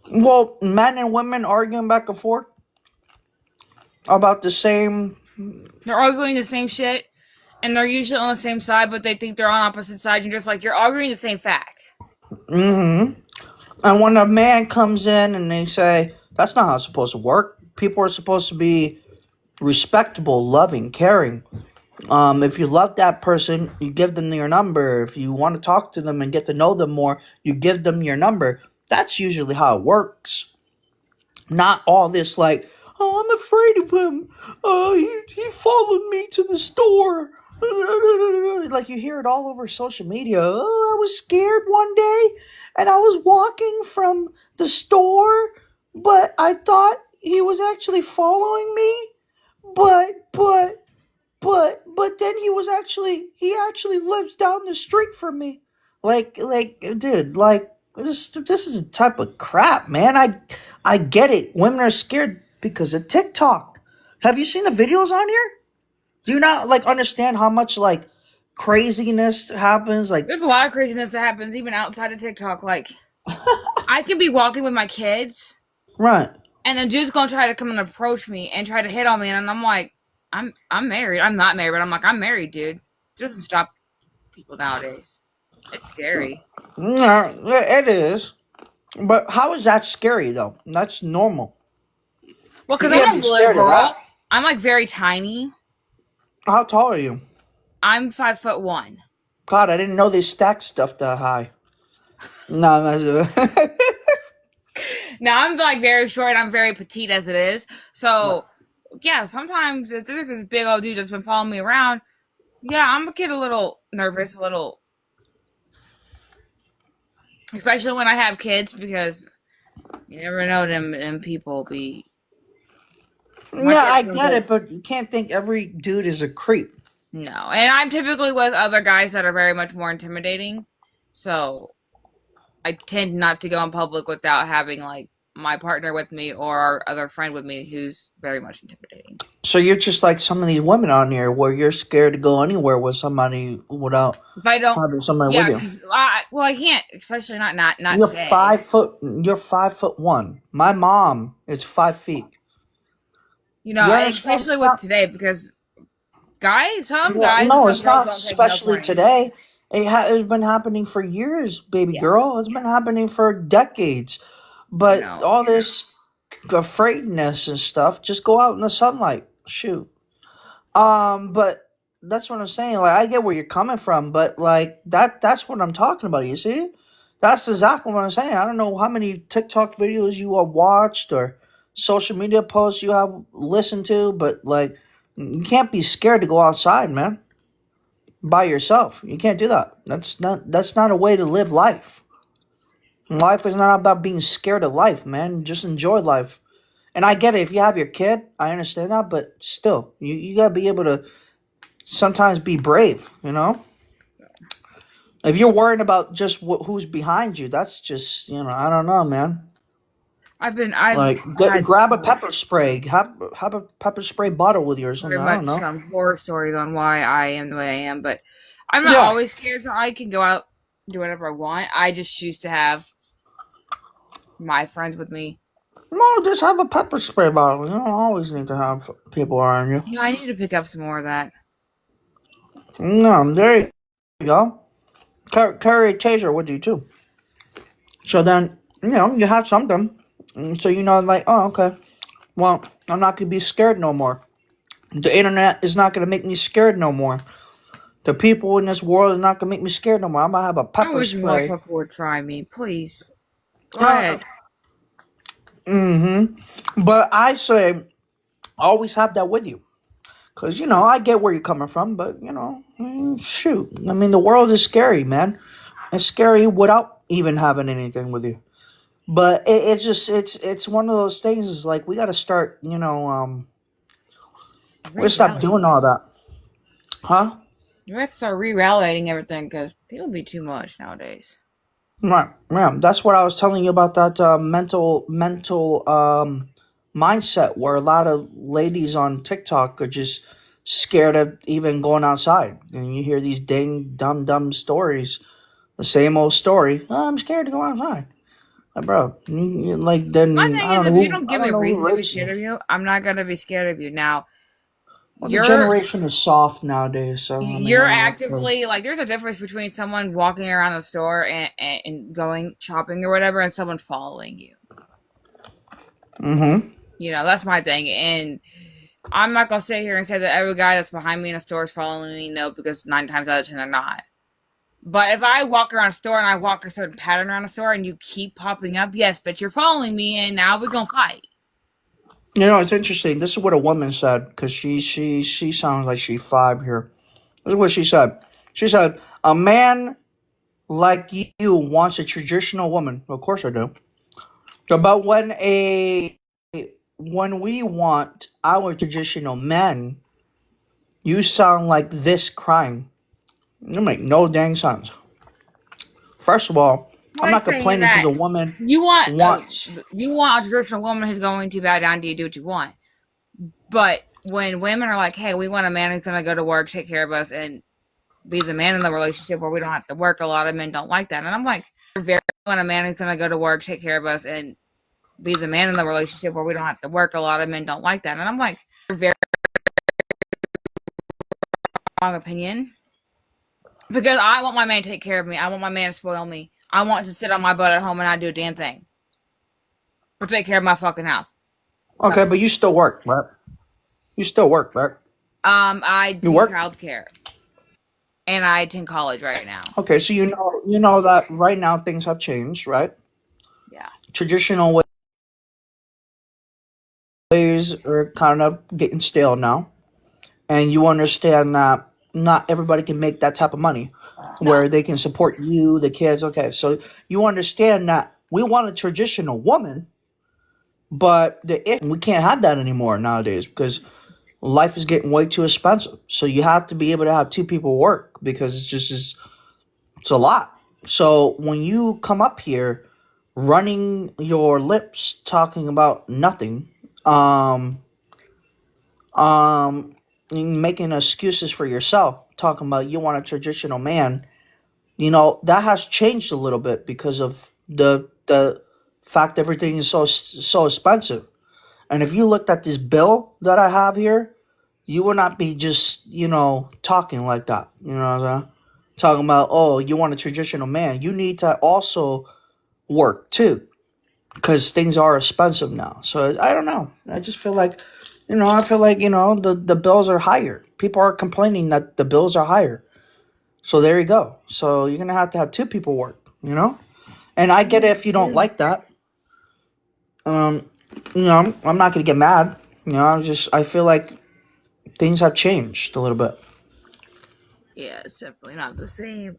Well, men and women arguing back and forth about the same. They're arguing the same shit, and they're usually on the same side, but they think they're on opposite sides. You're just like, you're arguing the same fact. Mm-hmm. And when a man comes in and they say that's not how it's supposed to work. People are supposed to be respectable, loving, caring. If you love that person, you give them your number. If you want to talk to them and get to know them more, you give them your number. That's usually how it works. Not all this like, Oh, I'm afraid of him. He followed me to the store. Like you hear it all over social media. Oh, I was scared one day, and I was walking from the store, but I thought he was actually following me. But but but then he actually lives down the street from me. Dude, like this is a type of crap, man. I get it. Women are scared because of TikTok. Have you seen the videos on here? Do you not like understand how much like craziness happens? Like, There's a lot of craziness that happens even outside of TikTok. Like, I can be walking with my kids, right? and a dude's gonna try to come and approach me and try to hit on me, and I'm like, I'm married. I'm not married, but I'm like, I'm married, dude. It doesn't stop people nowadays. It's scary. Yeah, it is. But how is that scary though? That's normal. Well, You because can't I'm be a little scared of that. girl. I'm like very tiny. How tall are you? I'm 5'1". God, I didn't know they stacked stuff that high. No, Now I'm like very short. I'm very petite as it is. So yeah, sometimes if there's this big old dude that's been following me around, yeah, I'm gonna get a little nervous, a little, especially when I have kids because you never know them people be. My yeah, I kids are get like, it, but you can't think every dude is a creep. no, and I'm typically with other guys that are very much more intimidating. So I tend not to go in public without having like my partner with me or our other friend with me who's very much intimidating. So you're just like some of these women on here, where you're scared to go anywhere with somebody without If I don't, having somebody with yeah, you. because I can't, especially not You're today. 5 foot. You're 5'1". My mom is 5 feet. You know, You understand? especially with today because guys, some Yeah, guys and no, some it's girls not. don't take no for Especially an answer. today, it's been happening for years, baby Yeah, girl. It's been happening for decades. you But know, all this afraidness and stuff, just go out in the sunlight. Shoot. But that's what I'm saying. Like, I get where you're coming from, but like that's what I'm talking about. You see, that's exactly what I'm saying. I don't know how many TikTok videos you have watched or social media posts you have listened to, but like, you can't be scared to go outside, man, by yourself. You can't do that. That's not a way to live life. Life is not about being scared of life, man. Just enjoy life. And I get it. If you have your kid, I understand that, but still, you gotta be able to sometimes be brave, you know? If you're worried about just who's behind you, that's just, I don't know, man. I've Like, had grab a some pepper spray. Have a pepper spray bottle with you or very something. I don't much know. some horror stories on why I am the way I am, but I'm not Yeah. always scared, so I can go out do whatever I want. I just choose to have my friends with me. No, just have a pepper spray bottle. You don't always need to have people around you. Yeah, I need to pick up some more of that. No, there you go. Carry a taser with you, too. So then, you have something. So like, oh, okay. Well, I'm not going to be scared no more. The internet is not going to make me scared no more. The people in this world are not gonna make me scared no more. I'm gonna have a I pepper wish spray. motherfucker would try me, please. Go Uh, ahead. but I say always have that with you, cause I get where you're coming from, but shoot. I mean, the world is scary, man. It's scary without even having anything with you. But it's one of those things. Is like we got to start. We stop doing Reevaluating. all that, huh? We have to start reevaluating everything because people be too much nowadays. Right, yeah, that's what I was telling you about that mental mindset where a lot of ladies on TikTok are just scared of even going outside, and you hear these dang dumb stories, the same old story. "Oh, I'm scared to go outside, bro. Like My then thing is, if you don't I give me don't a know who reason to be raised scared you. of you, I'm not gonna be scared of you. Now, Well, the you're generation is soft nowadays, so I mean, you're I don't know what to tell you. actively like. There's a difference between someone walking around the store and going shopping or whatever, and someone following you. Mm-hmm. You know, that's my thing. And I'm not gonna sit here and say that every guy that's behind me in a store is following me. No, because 9 times out of 10 they're not. But if I walk around a store and I walk a certain pattern around a store and you keep popping up, yes, but you're following me and now we're gonna fight. You know, it's interesting. This is what a woman said because she sounds like she's 5 here. This is what she said. She said, "A man like you wants a traditional woman." Of course I do. But when we want our traditional men, you sound like this crying. You make no dang sense. First of all, I'm Like not saying complaining because that a woman you want wants. a traditional woman who's going to bow down to you, do what you want. But when women are like, "Hey, we want a man who's going to go to work, take care of us, and be the man in the relationship where we don't have to work," a lot of men don't like that, and I'm like, "You're very want a man who's going to go to work, take care of us, and be the man in the relationship where we don't have to work." A lot of men don't like that, and I'm like, "You're very wrong opinion." Because I want my man to take care of me. I want my man to spoil me. I want to sit on my butt at home and not do a damn thing. Or take care of my fucking house. Okay, but you still work, right? You still work, right? I You do work. childcare. And I attend college right now. Okay, so you know that right now things have changed, right? Yeah. Traditional ways are kind of getting stale now, and you understand that not everybody can make that type of money No. where they can support you, the kids. Okay, so you understand that we want a traditional woman, but we can't have that anymore nowadays because life is getting way too expensive. So you have to be able to have two people work because it's a lot. So when you come up here running your lips talking about nothing, um, um, making excuses for yourself, talking about you want a traditional man, you know, that has changed a little bit because of the fact everything is so expensive. And if you looked at this bill that I have here, you would not be just, talking like that. You know what I'm saying? Talking about, oh, you want a traditional man. You need to also work too, because things are expensive now. So I don't know. I just feel like, the bills are higher. People are complaining that the bills are higher. So there you go. So you're gonna have to have two people work. And I get it if you don't like that. Um, I'm not gonna get mad. I feel like things have changed a little bit. Yeah, it's definitely not the same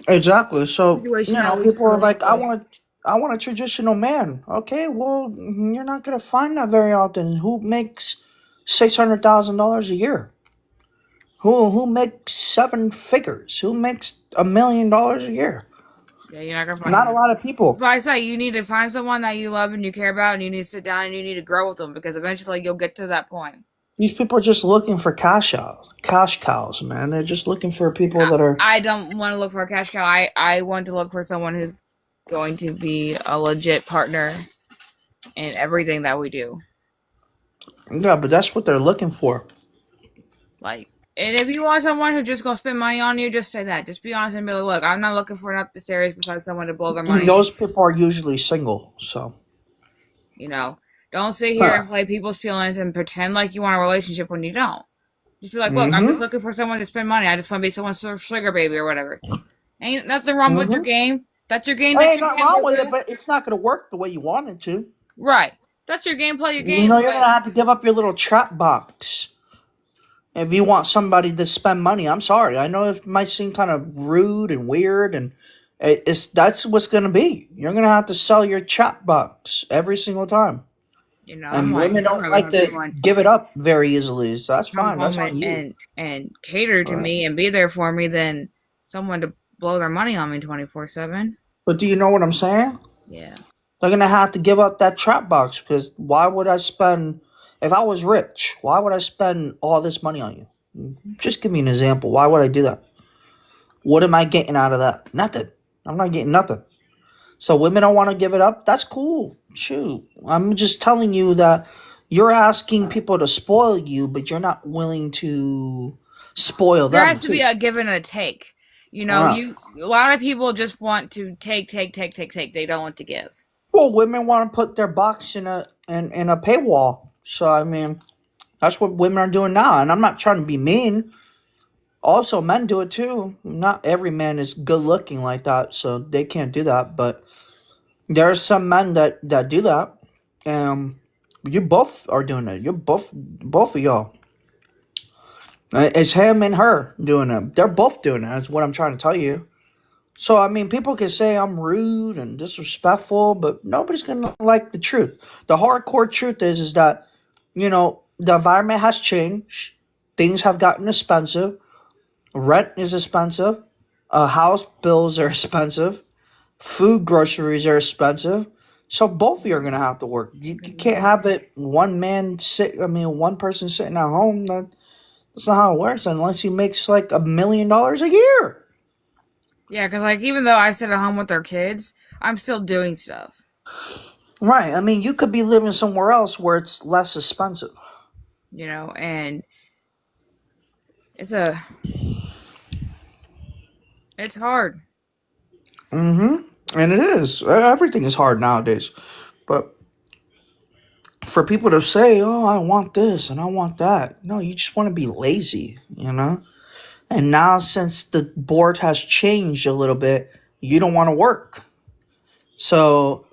Exactly. So situation that we people are grew up like, with. I want a traditional man. Okay, well, you're not gonna find that very often. Who makes $600,000 a year? Who makes seven figures? Who makes $1 million a year? Yeah, you're not gonna find Not a that. lot of But people. I say you need to find someone that you love and you care about, and you need to sit down and you need to grow with them because eventually you'll get to that point. These people are just looking for cash cows, man. They're just looking for people I, that are. I don't want to look for a cash cow. I want to look for someone who's going to be a legit partner in everything that we do. Yeah, but that's what they're looking for. Like, and if you want someone who's just gonna spend money on you, just say that. Just be honest and be like, "Look, I'm not looking for nothing serious besides someone to blow their money." Those people are usually single, so. You know, don't sit here Huh. and play people's feelings and pretend like you want a relationship when you don't. Just be like, "Look, I'm just Mm-hmm. looking for someone to spend money. I just want to be someone's sugar baby or whatever." Ain't nothing wrong with your Mm-hmm. game. That's your game. There That's ain't your nothing game, wrong boo with it, boo. but it's not going to work the way you want it to. Right. That's your game. Play your game. You're going to have to give up your little trap box if you want somebody to spend money. I'm sorry. I know it might seem kind of rude and weird, and that's what's going to be. You're going to have to sell your trap box every single time. I'm And like, women I'm don't having like to someone give it up very easily, so that's come fine. That's home on you. and cater All to right. me and be there for me than someone to blow their money on me 24/7. But do you know what I'm saying? Yeah. They're gonna have to give up that trap box because why would I spend if I was rich? Why would I spend all this money on you? Just give me an example. Why would I do that? What am I getting out of that? Nothing. I'm not getting nothing. So women don't want to give it up. That's cool. Shoot. I'm just telling you that you're asking people to spoil you, but you're not willing to spoil There them has to be too. a give and a take. Uh, You a lot of people just want to take, take, take, take, take. They don't want to give. well, women want to put their box in a paywall. So I mean, that's what women are doing now. And I'm not trying to be mean. Also, men do it too. Not every man is good looking like that, so they can't do that. But there are some men that do that. Um, You both are doing it. You're both of y'all. It's him and her doing it. They're both doing it. That's what I'm trying to tell you. So I mean, people can say I'm rude and disrespectful, but nobody's gonna like the truth. The hardcore truth is that the environment has changed. Things have gotten expensive. Rent is expensive. House bills are expensive. Food groceries are expensive. So both of you are gonna have to work. You can't have it one person sitting at home. That's not how it works unless he makes like $1 million a year. Yeah, because like even though I sit at home with their kids, I'm still doing stuff. Right. I mean, you could be living somewhere else where it's less expensive. And it's a it's hard. Mm-hmm. And it is. Everything is hard nowadays. But for people to say, "Oh, I want this and I want that," no, you just want to be lazy. And now, since the board has changed a little bit, you don't want to work. So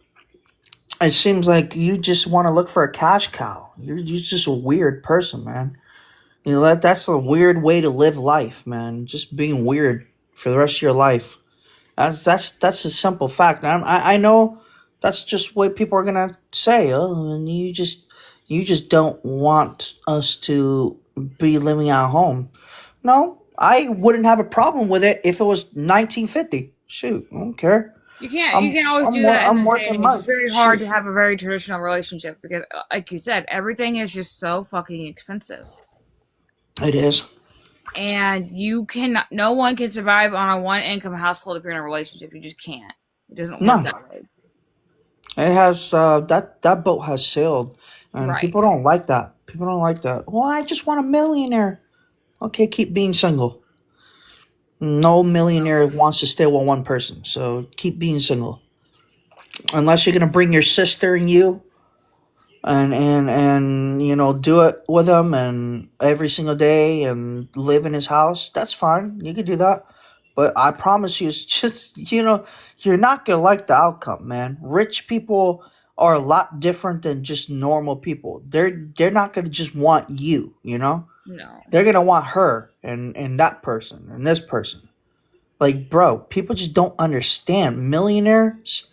it seems like you just want to look for a cash cow. You're just a weird person, man. That's a weird way to live life, man. Just being weird for the rest of your life. That's a simple fact. I know that's just what people are gonna say. Oh, and you just don't want us to be living at home. No, I wouldn't have a problem with it if it was 1950. Shoot, I don't care. You can't always I'm do that in I'm this day working and age. my It's very hard shoot. to have a very traditional relationship because, like you said, everything is just so fucking expensive. It is. And you cannot, no one can survive on a one income household if you're in a relationship. You just can't. It doesn't work No, that way. it has that boat has sailed, and Right. people don't like that. People don't like that. Well, I just want a millionaire. Okay, keep being single. No millionaire wants to stay with one person, so keep being single. Unless you're gonna bring your sister and you, and do it with him and every single day and live in his house. That's fine. You could do that. But I promise you, it's just you're not gonna like the outcome, man. Rich people are a lot different than just normal people. They're not gonna just want you. No. They're gonna want her and that person and this person. Like, bro, people just don't understand. Millionaires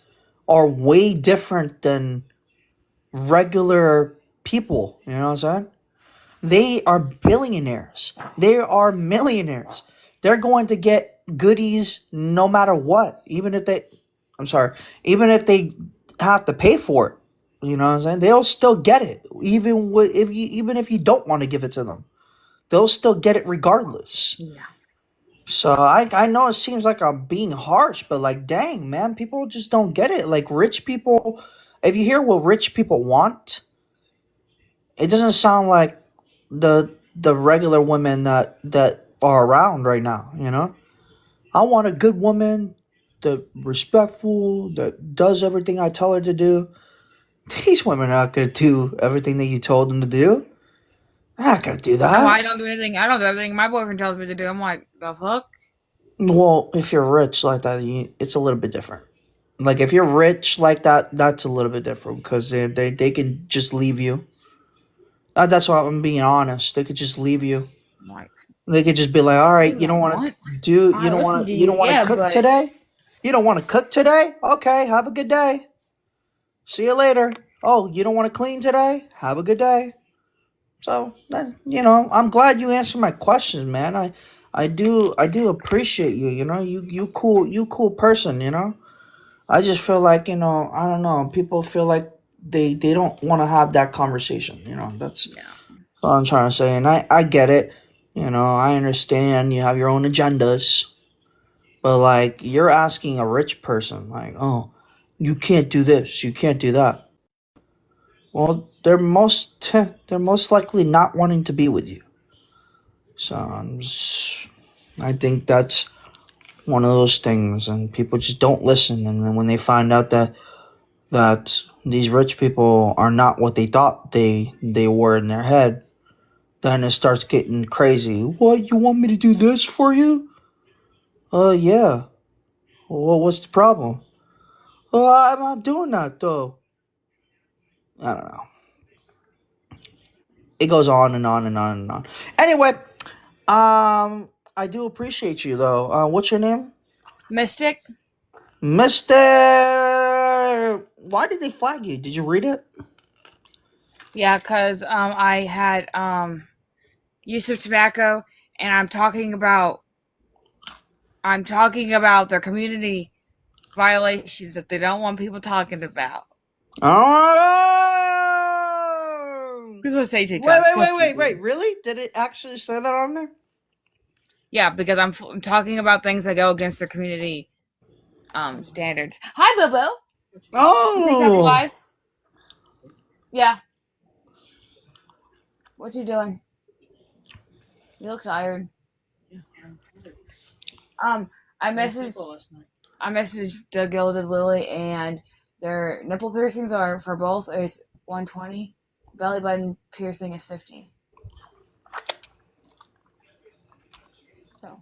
are way different than regular people. You know what I'm saying? They are billionaires. They are millionaires. They're going to get goodies no matter what, I'm sorry, even if they have to pay for it. You know what I'm saying? They'll still get it, even if you don't want to give it to them. They'll still get it regardless. Yeah. So I know it seems like I'm being harsh, but like, dang, man, people just don't get it. Like, rich people, if you hear what rich people want, it doesn't sound like the regular women that are around right now. I want a good woman, that respectful, that does everything I tell her to do. These women are not gonna do everything that you told them to do. They're not gonna do No, that. I don't do anything. I don't do everything my boyfriend tells me to do. I'm like, the fuck? Well, if you're rich like that, it's a little bit different. Like, if you're rich like that, that's a little bit different because they can just leave you. That's why I'm being honest. They could just leave you. I'm like, They could just be like, "All right, you don't want? you I don't listen want to to, you you, don't want yeah, to cook but today. You don't want to cook today. Okay, have a good day. See you later. Oh, you don't want to clean today. Have a good day." So, I'm glad you answered my questions, man. I do appreciate you. You cool person. I just feel like I don't know. People feel like they don't want to have that conversation. That's yeah. all I'm trying to say, and I get it. I understand you have your own agendas, but like, you're asking a rich person, like, oh, you can't do this, you can't do that. Well, they're most likely not wanting to be with you. So I think that's one of those things, and people just don't listen. And then when they find out that these rich people are not what they thought they were in their head, then it starts getting crazy. What, you want me to do this for you? Yeah. Well, what's the problem? I'm not doing that though. I don't know. it goes on and on and on and on. Anyway, I do appreciate you though. What's your name? Mystic. Mister. Why did they flag you? Did you read it? Yeah, because I had use of tobacco, and I'm talking about their community violations that they don't want people talking about. Oh. This was say TikTok. Wait. Really? Did it actually say that on there? Yeah, because I'm talking about things that go against their community standards. Hi, Bobo. TikTok Oh. live. Yeah. What you doing? You look tired. I messaged Doug Gilded Lily, and their nipple piercings are for both is $120. Belly button piercing is $15. So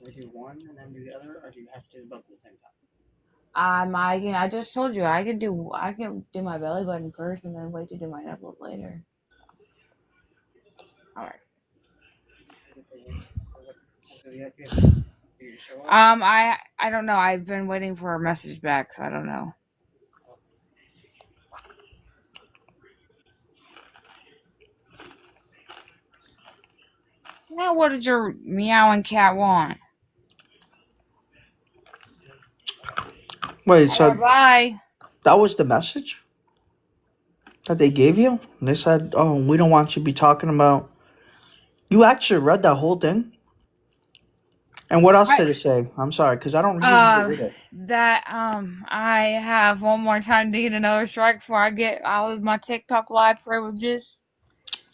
We do one and then do the other, or do you have to do both at the same time? I just told you I can do my belly button first and then wait to do my nipples later. All right. I don't know. I've been waiting for a message back, so I don't know. Now, what did your meowing cat want? Wait, so Bye. that was the message that they gave you? And they said, "Oh, we don't want you to be talking about." You actually read that whole thing? And what else did it say? I'm sorry, because I don't usually read it. That I have one more time to get another strike before I lose my TikTok live privileges.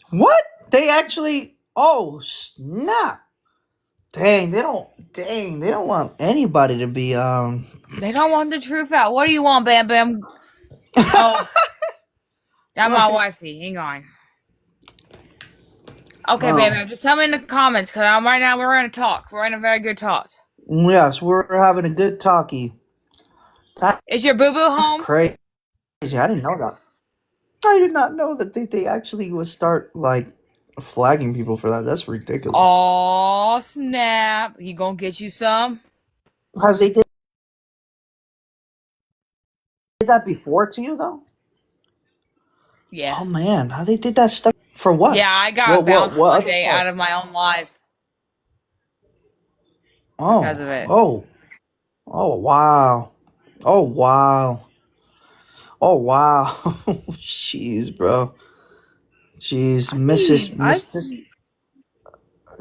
What? They actually? Oh snap! Dang, they don't want anybody to be They don't want the truth out. What do you want, Bam Bam? Oh, that's my wifey. Hang on. Okay, Oh. Bam Bam, just tell me in the comments, because right now we're in a talk. We're in a very good talk. Yes, we're having a good talkie. Is your boo-boo home? That's crazy. I didn't know that. I did not know that they actually would start like flagging people for that. That's ridiculous. Oh snap! He gonna get you some? Has they did that before to you though? Yeah. Oh man, how they did that stuff for what? Yeah, I got bounced one day out of my own life. Oh. Because of it. Oh. Oh wow. Oh wow. Oh wow. Jeez, bro. Jeez, Mrs.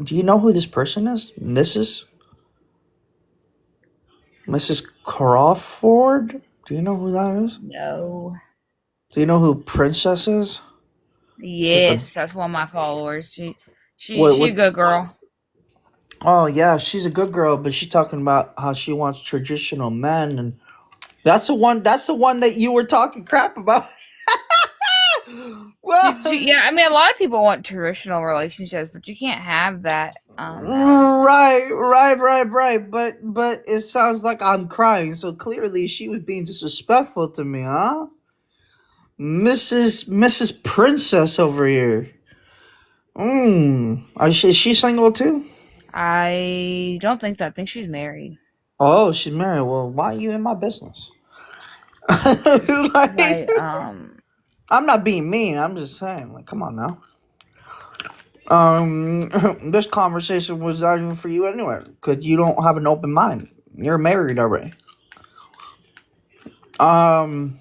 Do you know who this person is? Mrs. Crawford? Do you know who that is? No. Do you know who Princess is? Yes, that's one of my followers. She a good girl. Oh yeah, she's a good girl, but she's talking about how she wants traditional men, and that's the one that you were talking crap about. Well, yeah, I mean, a lot of people want traditional relationships, but you can't have that. Right. But it sounds like I'm crying, so clearly she was being disrespectful to me, huh? Mrs. Princess over here. Is she single too? I don't think so. I think she's married. Oh, she's married. Well, why are you in my business? I'm not being mean. I'm just saying, like, come on now. This conversation was not even for you anyway, because you don't have an open mind. You're married already. And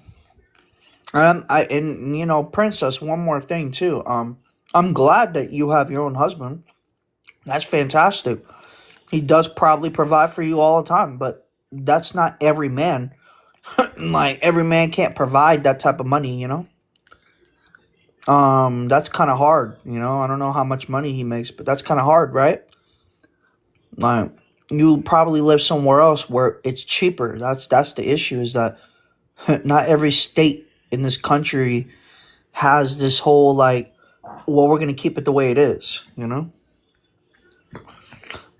you know, Princess, one more thing too. I'm glad that you have your own husband. That's fantastic. He does probably provide for you all the time, but that's not every man. Like every man can't provide that type of money, you know. That's kind of hard, you know. I don't know how much money he makes, but that's kind of hard, right? Like you probably live somewhere else where it's cheaper. That's the issue, is that not every state in this country has this whole like, well, we're gonna keep it the way it is, you know.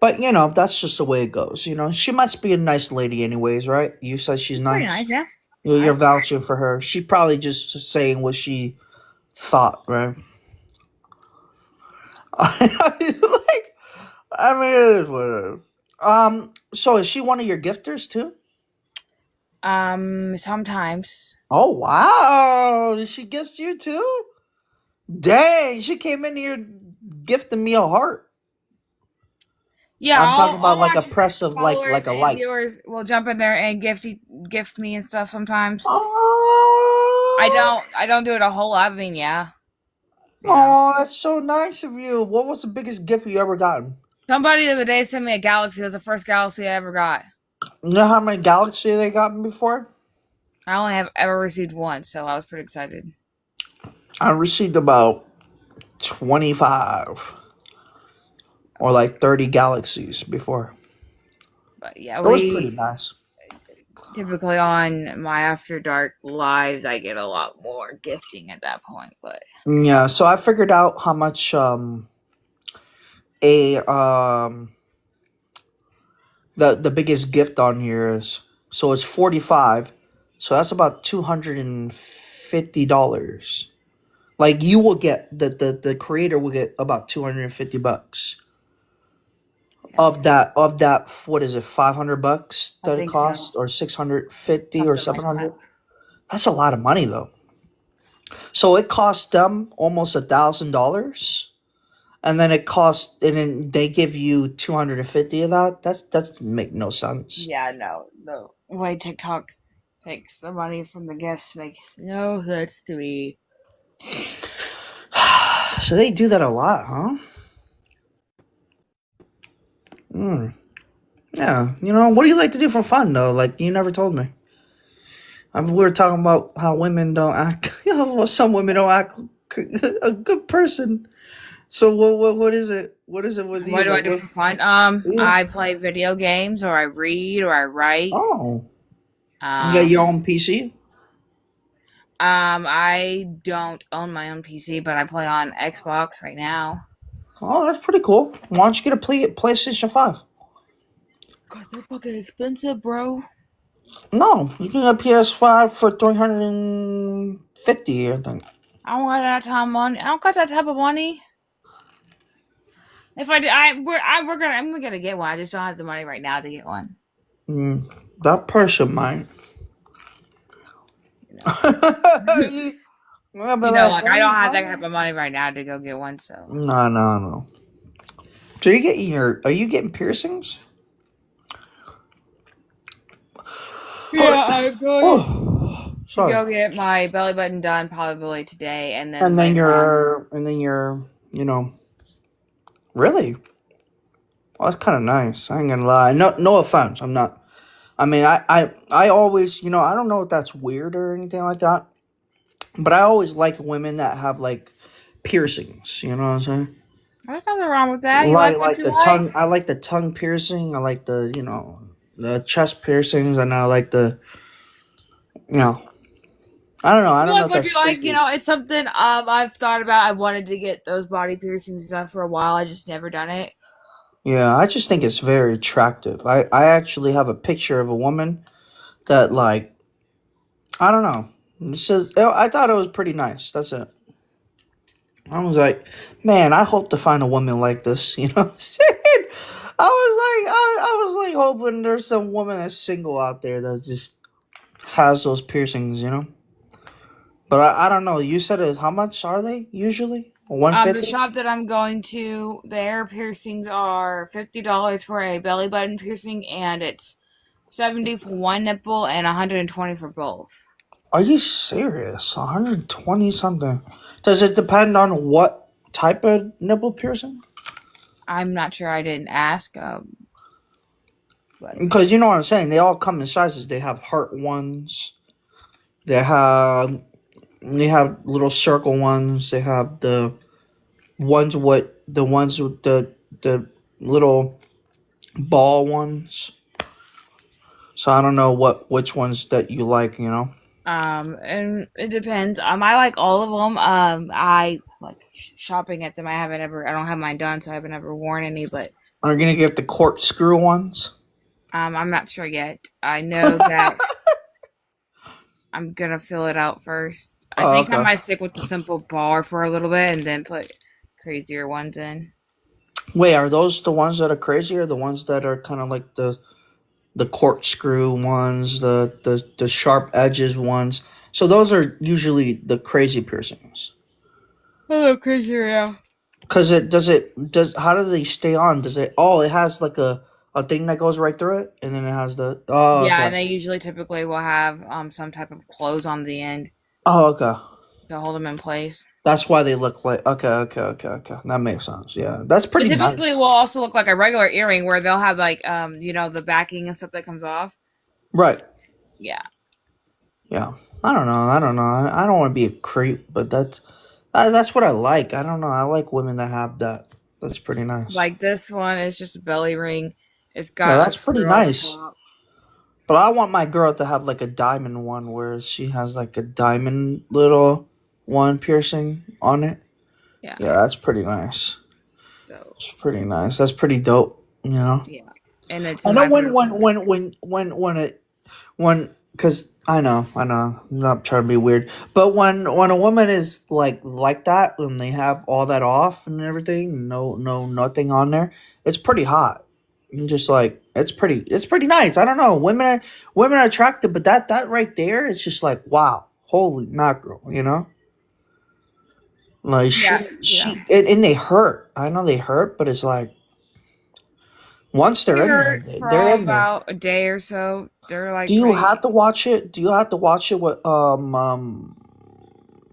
But that's just the way it goes. She must be a nice lady, anyways, right? You said she's Pretty nice. nice, yeah. You're vouching for her. She probably just saying what she thought, right? Like, I mean, it is what it is. So is she one of your gifters too? Sometimes. Oh wow! She gifts you too? Dang! She came in here gifting me a heart. Yeah, I'm talking about all like my a press of followers like a and like. viewers will jump in there and gift me and stuff sometimes. Oh, I don't do it a whole lot. I mean, yeah. oh, that's so nice of you. What was the biggest gift you ever gotten? Somebody the other day sent me a galaxy. It was the first galaxy I ever got. You know how many Galaxy they got me before? I only have ever received one, so I was pretty excited. I received about 25 or like 30 Galaxies before. But yeah, It was pretty we nice. typically on my After Dark lives, I get a lot more gifting at that point. But Yeah, so I figured out how much a the biggest gift on here is. So it's 45. So that's about $250. Like you will get the creator will get about $250 of that what is it, $500 I that it think so. costs, or 650 or Something like 700? that. That's a lot of money though. So it cost them almost $1,000, and then and then they give you 250 of that. That's make no sense. Yeah, no. The way TikTok takes the money from the guests makes no sense to me. So they do that a lot, huh? Hmm. Yeah. What do you like to do for fun though? Like you never told me. We were talking about how women don't act. Well, some women don't act a good person. So what is it? What is it with you? What do I Like do what? for fun? Yeah. I play video games, or I read, or I write. Oh, you got your Um, own PC? I don't own my own PC, but I play on Xbox right now. Oh, that's pretty cool. Why don't you get a PlayStation 5? God, they're fucking expensive, bro. No, you can get a PS5 for 350, I think. I don't got that type of money. I don't got that type of money. If I did, I'm gonna get one. I just don't have the money right now to get one. Mm, that person might. You know, You- yeah, but like I hey, don't have that huh? type of money right now to go get one. So No, no, no. So are you getting piercings? yeah, I'm going Oh, to sorry. go get my belly button done probably today, and then And then later on. really? Oh, that's kind of nice. I ain't gonna lie. No, no offense. I'm not. I mean, I always, I don't know if that's weird or anything like that, but I always like women that have like piercings. You know what I'm saying? There's nothing wrong with that. You Like like what like you the like. tongue. I like the tongue piercing. I like the chest piercings, and I like the you know. I don't know. I You don't know like if what that's you like. creepy. It's something I've thought about. I've wanted to get those body piercings done for a while. I just never done it. Yeah, I just think it's very attractive. I actually have a picture of a woman that like I don't know. I thought it was pretty nice. That's it. I was like, man, I hope to find a woman like this. You know what I'm saying? I was like hoping there's some woman that's single out there that just has those piercings. But I don't know. You said it. How much are they usually? One The fifty. shop that I'm going to, their piercings are $50 for a belly button piercing, and it's 70 for one nipple and 120 for both. Are you serious? 120 something. Does it depend on what type of nipple piercing? I'm not sure. I didn't ask. But Because you know what I'm saying. They all come in sizes. They have heart ones. They have little circle ones. They have the ones with the little ball ones. So I don't know which ones that you like. and it depends. I like all of them. I like shopping at them. I don't have mine done, so I haven't ever worn any. But Are you gonna get the corkscrew ones? I'm not sure yet. I know that I'm gonna fill it out first. I Oh, think I okay. might stick with the simple bar for a little bit and then put crazier ones in. Wait, are those the ones that are crazy, or the ones that are kind of like the corkscrew ones, the sharp edges ones? So those are usually the crazy piercings. Oh, crazier, yeah. Cause it does how do they stay on? Does it? Oh, it has like a thing that goes right through it, and then it has the. Oh, Yeah, okay. and they usually typically will have some type of clothes on the end Oh, okay. to hold them in place. That's why they look like. Okay, okay, okay, okay. That makes sense. Yeah, that's They pretty typically nice. will also look like a regular earring where they'll have like the backing and stuff that comes off. Right. Yeah. Yeah. I don't know. I don't know. I don't want to be a creep, but that's what I like. I don't know. I like women that have that. That's pretty nice. Like this one is just a belly ring. It's Yeah, got a that's pretty screw on the nice. top. But I want my girl to have like a diamond one where she has like a diamond little one piercing on it. Yeah. Yeah, that's pretty nice. So It's pretty nice. That's pretty dope. You know. yeah. And it's I in know my favorite color. when because I know I'm not trying to be weird, but when a woman is like that, when they have all that off and everything, no nothing on there, it's pretty hot. And just like it's pretty nice. I don't know, women are attractive, but that right there is just like wow, holy mackerel, you know. Like Yeah, yeah. and they hurt. I know they hurt, but it's like once they're They in there, hurt they're for in there. about a day or so. They're Do like you pretty. have to watch it? Do you have to watch it with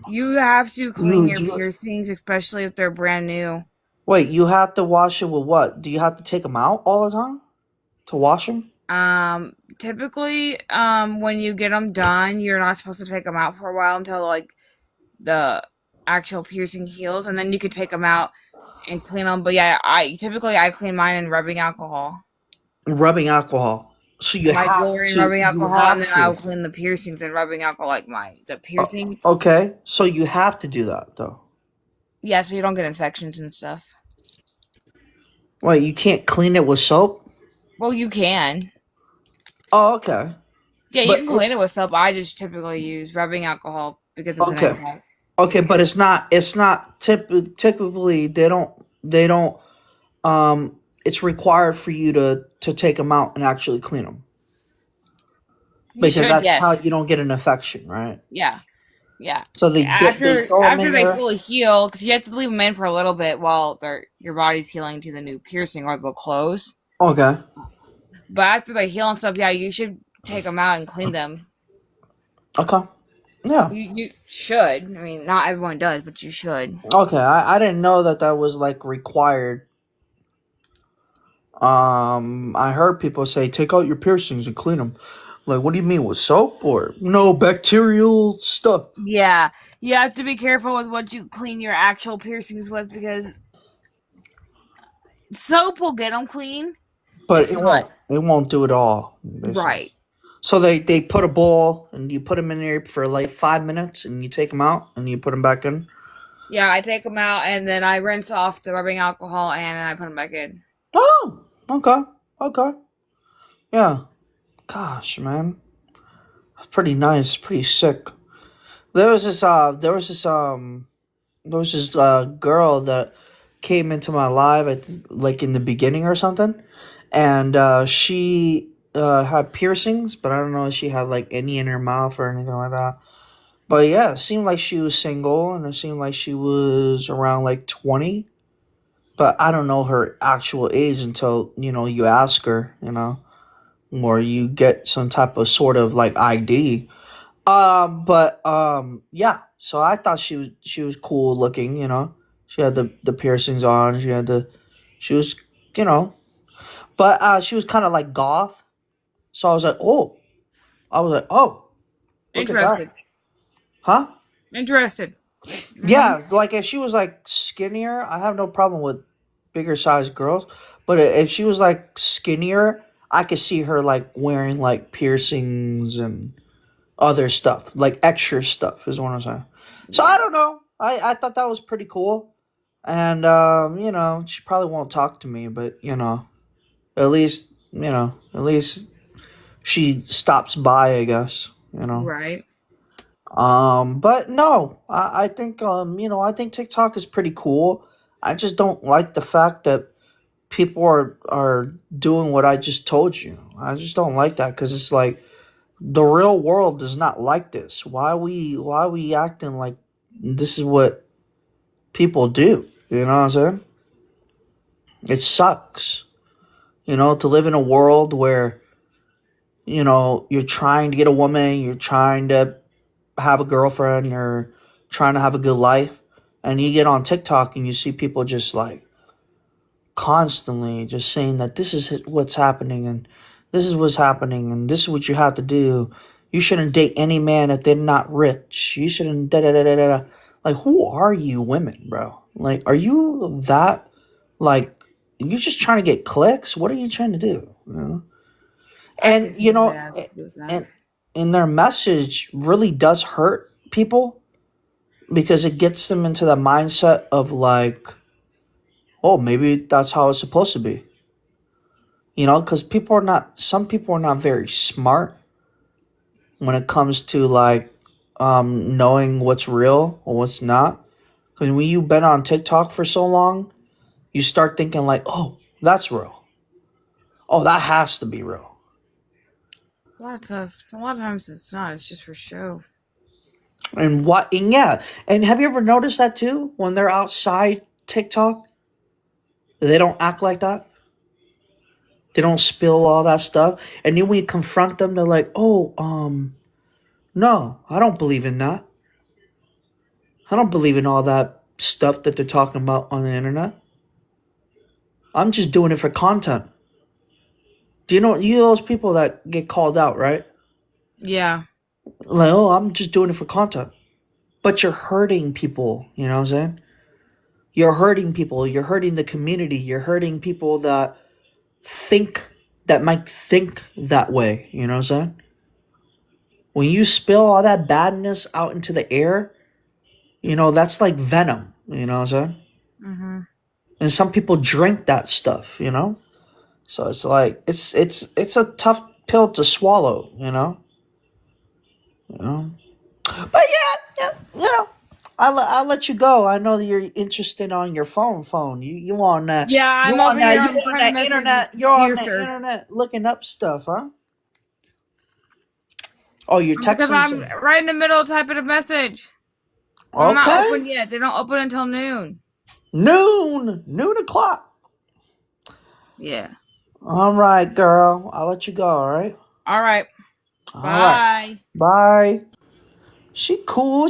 You have to clean you your do you, piercings, especially if they're brand new. wait, you have to wash it with what? Do you have to take them out all the time to wash them? Typically, when you get them done, you're not supposed to take them out for a while until like the actual piercing heals, and then you could take them out and clean them. But yeah, I clean mine in rubbing alcohol, Rubbing alcohol. So you my have jewelry in to rubbing you alcohol, and have then I'll to. clean the piercings in rubbing alcohol, like the Uh, piercings. okay. So you have to do that though. Yeah, so you don't get infections and stuff. Wait, you can't clean it with soap? Well, you can. Oh, okay. Yeah, you But can clean it's it with soap. I just typically use rubbing alcohol because it's an okay. alcohol. Okay, but it's not typically they don't it's required for you to take them out and actually clean them You because should, that's how yes. you don't get an infection, right? Yeah, yeah. So they After throw them after in they there. fully heal, because you have to leave them in for a little bit while your body's healing to the new piercing or they'll close. Okay. But after they heal and stuff, yeah, you should take them out and clean them. Okay. Yeah. You should. I mean, not everyone does, but you should. Okay. I didn't know that was like required. I heard people say take out your piercings and clean them. Like, what do you mean with soap or no bacterial stuff? Yeah, you have to be careful with what you clean your actual piercings with because soap will get them clean. But It's it not won't. It won't do it all. Basically. right. So they put a bowl and you put them in there for like 5 minutes and you take them out and you put them back in. Yeah, I take them out and then I rinse off the rubbing alcohol and I put them back in. Oh. Okay. Okay. Yeah. Gosh, man. Pretty nice. Pretty sick. There was this girl that came into my live like in the beginning or something, and she had piercings, but I don't know if she had like any in her mouth or anything like that. But yeah, it seemed like she was single, and it seemed like she was around like 20. But I don't know her actual age until you ask her, or you get some type of sort of like ID. But yeah. So I thought she was cool looking. She had the piercings on. She was, you know, but she was kind of like goth. So I was like, oh, look at that, Interested. huh? Interested. Mm-hmm. Yeah, like if she was like skinnier, I have no problem with bigger sized girls. But if she was like skinnier, I could see her like wearing like piercings and other stuff, like extra stuff, is what I'm saying. So I Yeah. don't know. I thought that was pretty cool. And she probably won't talk to me, but at least she stops by, I guess. Right. But no, I think I think TikTok is pretty cool. I just don't like the fact that people are doing what I just told you. I just don't like that because it's like the real world is not like this. Why we acting like this is what people do? You know what I'm saying? It sucks. To live in a world where you're trying to get a woman, you're trying to have a girlfriend, you're trying to have a good life, and you get on TikTok and you see people just like constantly just saying that this is what's happening and this is what's happening and this is what you have to do. You shouldn't date any man if they're not rich. You shouldn't da da da da da. Like, who are you women, bro? Like, are you that like you just trying to get clicks? What are you trying to do? I And think some of it has to do with that. and their message really does hurt people because it gets them into the mindset of like, oh, maybe that's how it's supposed to be. Because some people are not very smart when it comes to like knowing what's real or what's not. Because when you've been on TikTok for so long, you start thinking like, oh, that's real. Oh, that has to be real. A lot of times it's not. It's just for show. And yeah, and have you ever noticed that too? When they're outside TikTok, they don't act like that. They don't spill all that stuff. And then when you confront them, they're like, oh, no, I don't believe in that. I don't believe in all that stuff that they're talking about on the internet. I'm just doing it for content. Do you know those people that get called out, right? Yeah. Like, oh, I'm just doing it for content. But you're hurting people, you know what I'm saying? You're hurting people, you're hurting the community, you're hurting people think that might think that way, you know what I'm saying? When you spill all that badness out into the air, that's like venom, you know what I'm saying? Mm-hmm. And some people drink that stuff. So it's like it's a tough pill to swallow, you know. But yeah, I'll let you go. I know that you're interested on your phone. You on that Yeah, you I'm on over that here. you I'm on trying to that message internet this you're on that piercer internet looking up stuff, huh? Oh, you're because texting I'm some. right in the middle of typing a message. They're not Okay. open yet. They don't open until noon. Noon o'clock. Yeah. All right, girl. I'll let you go, all right? All right. All right. Bye. Bye. She cool.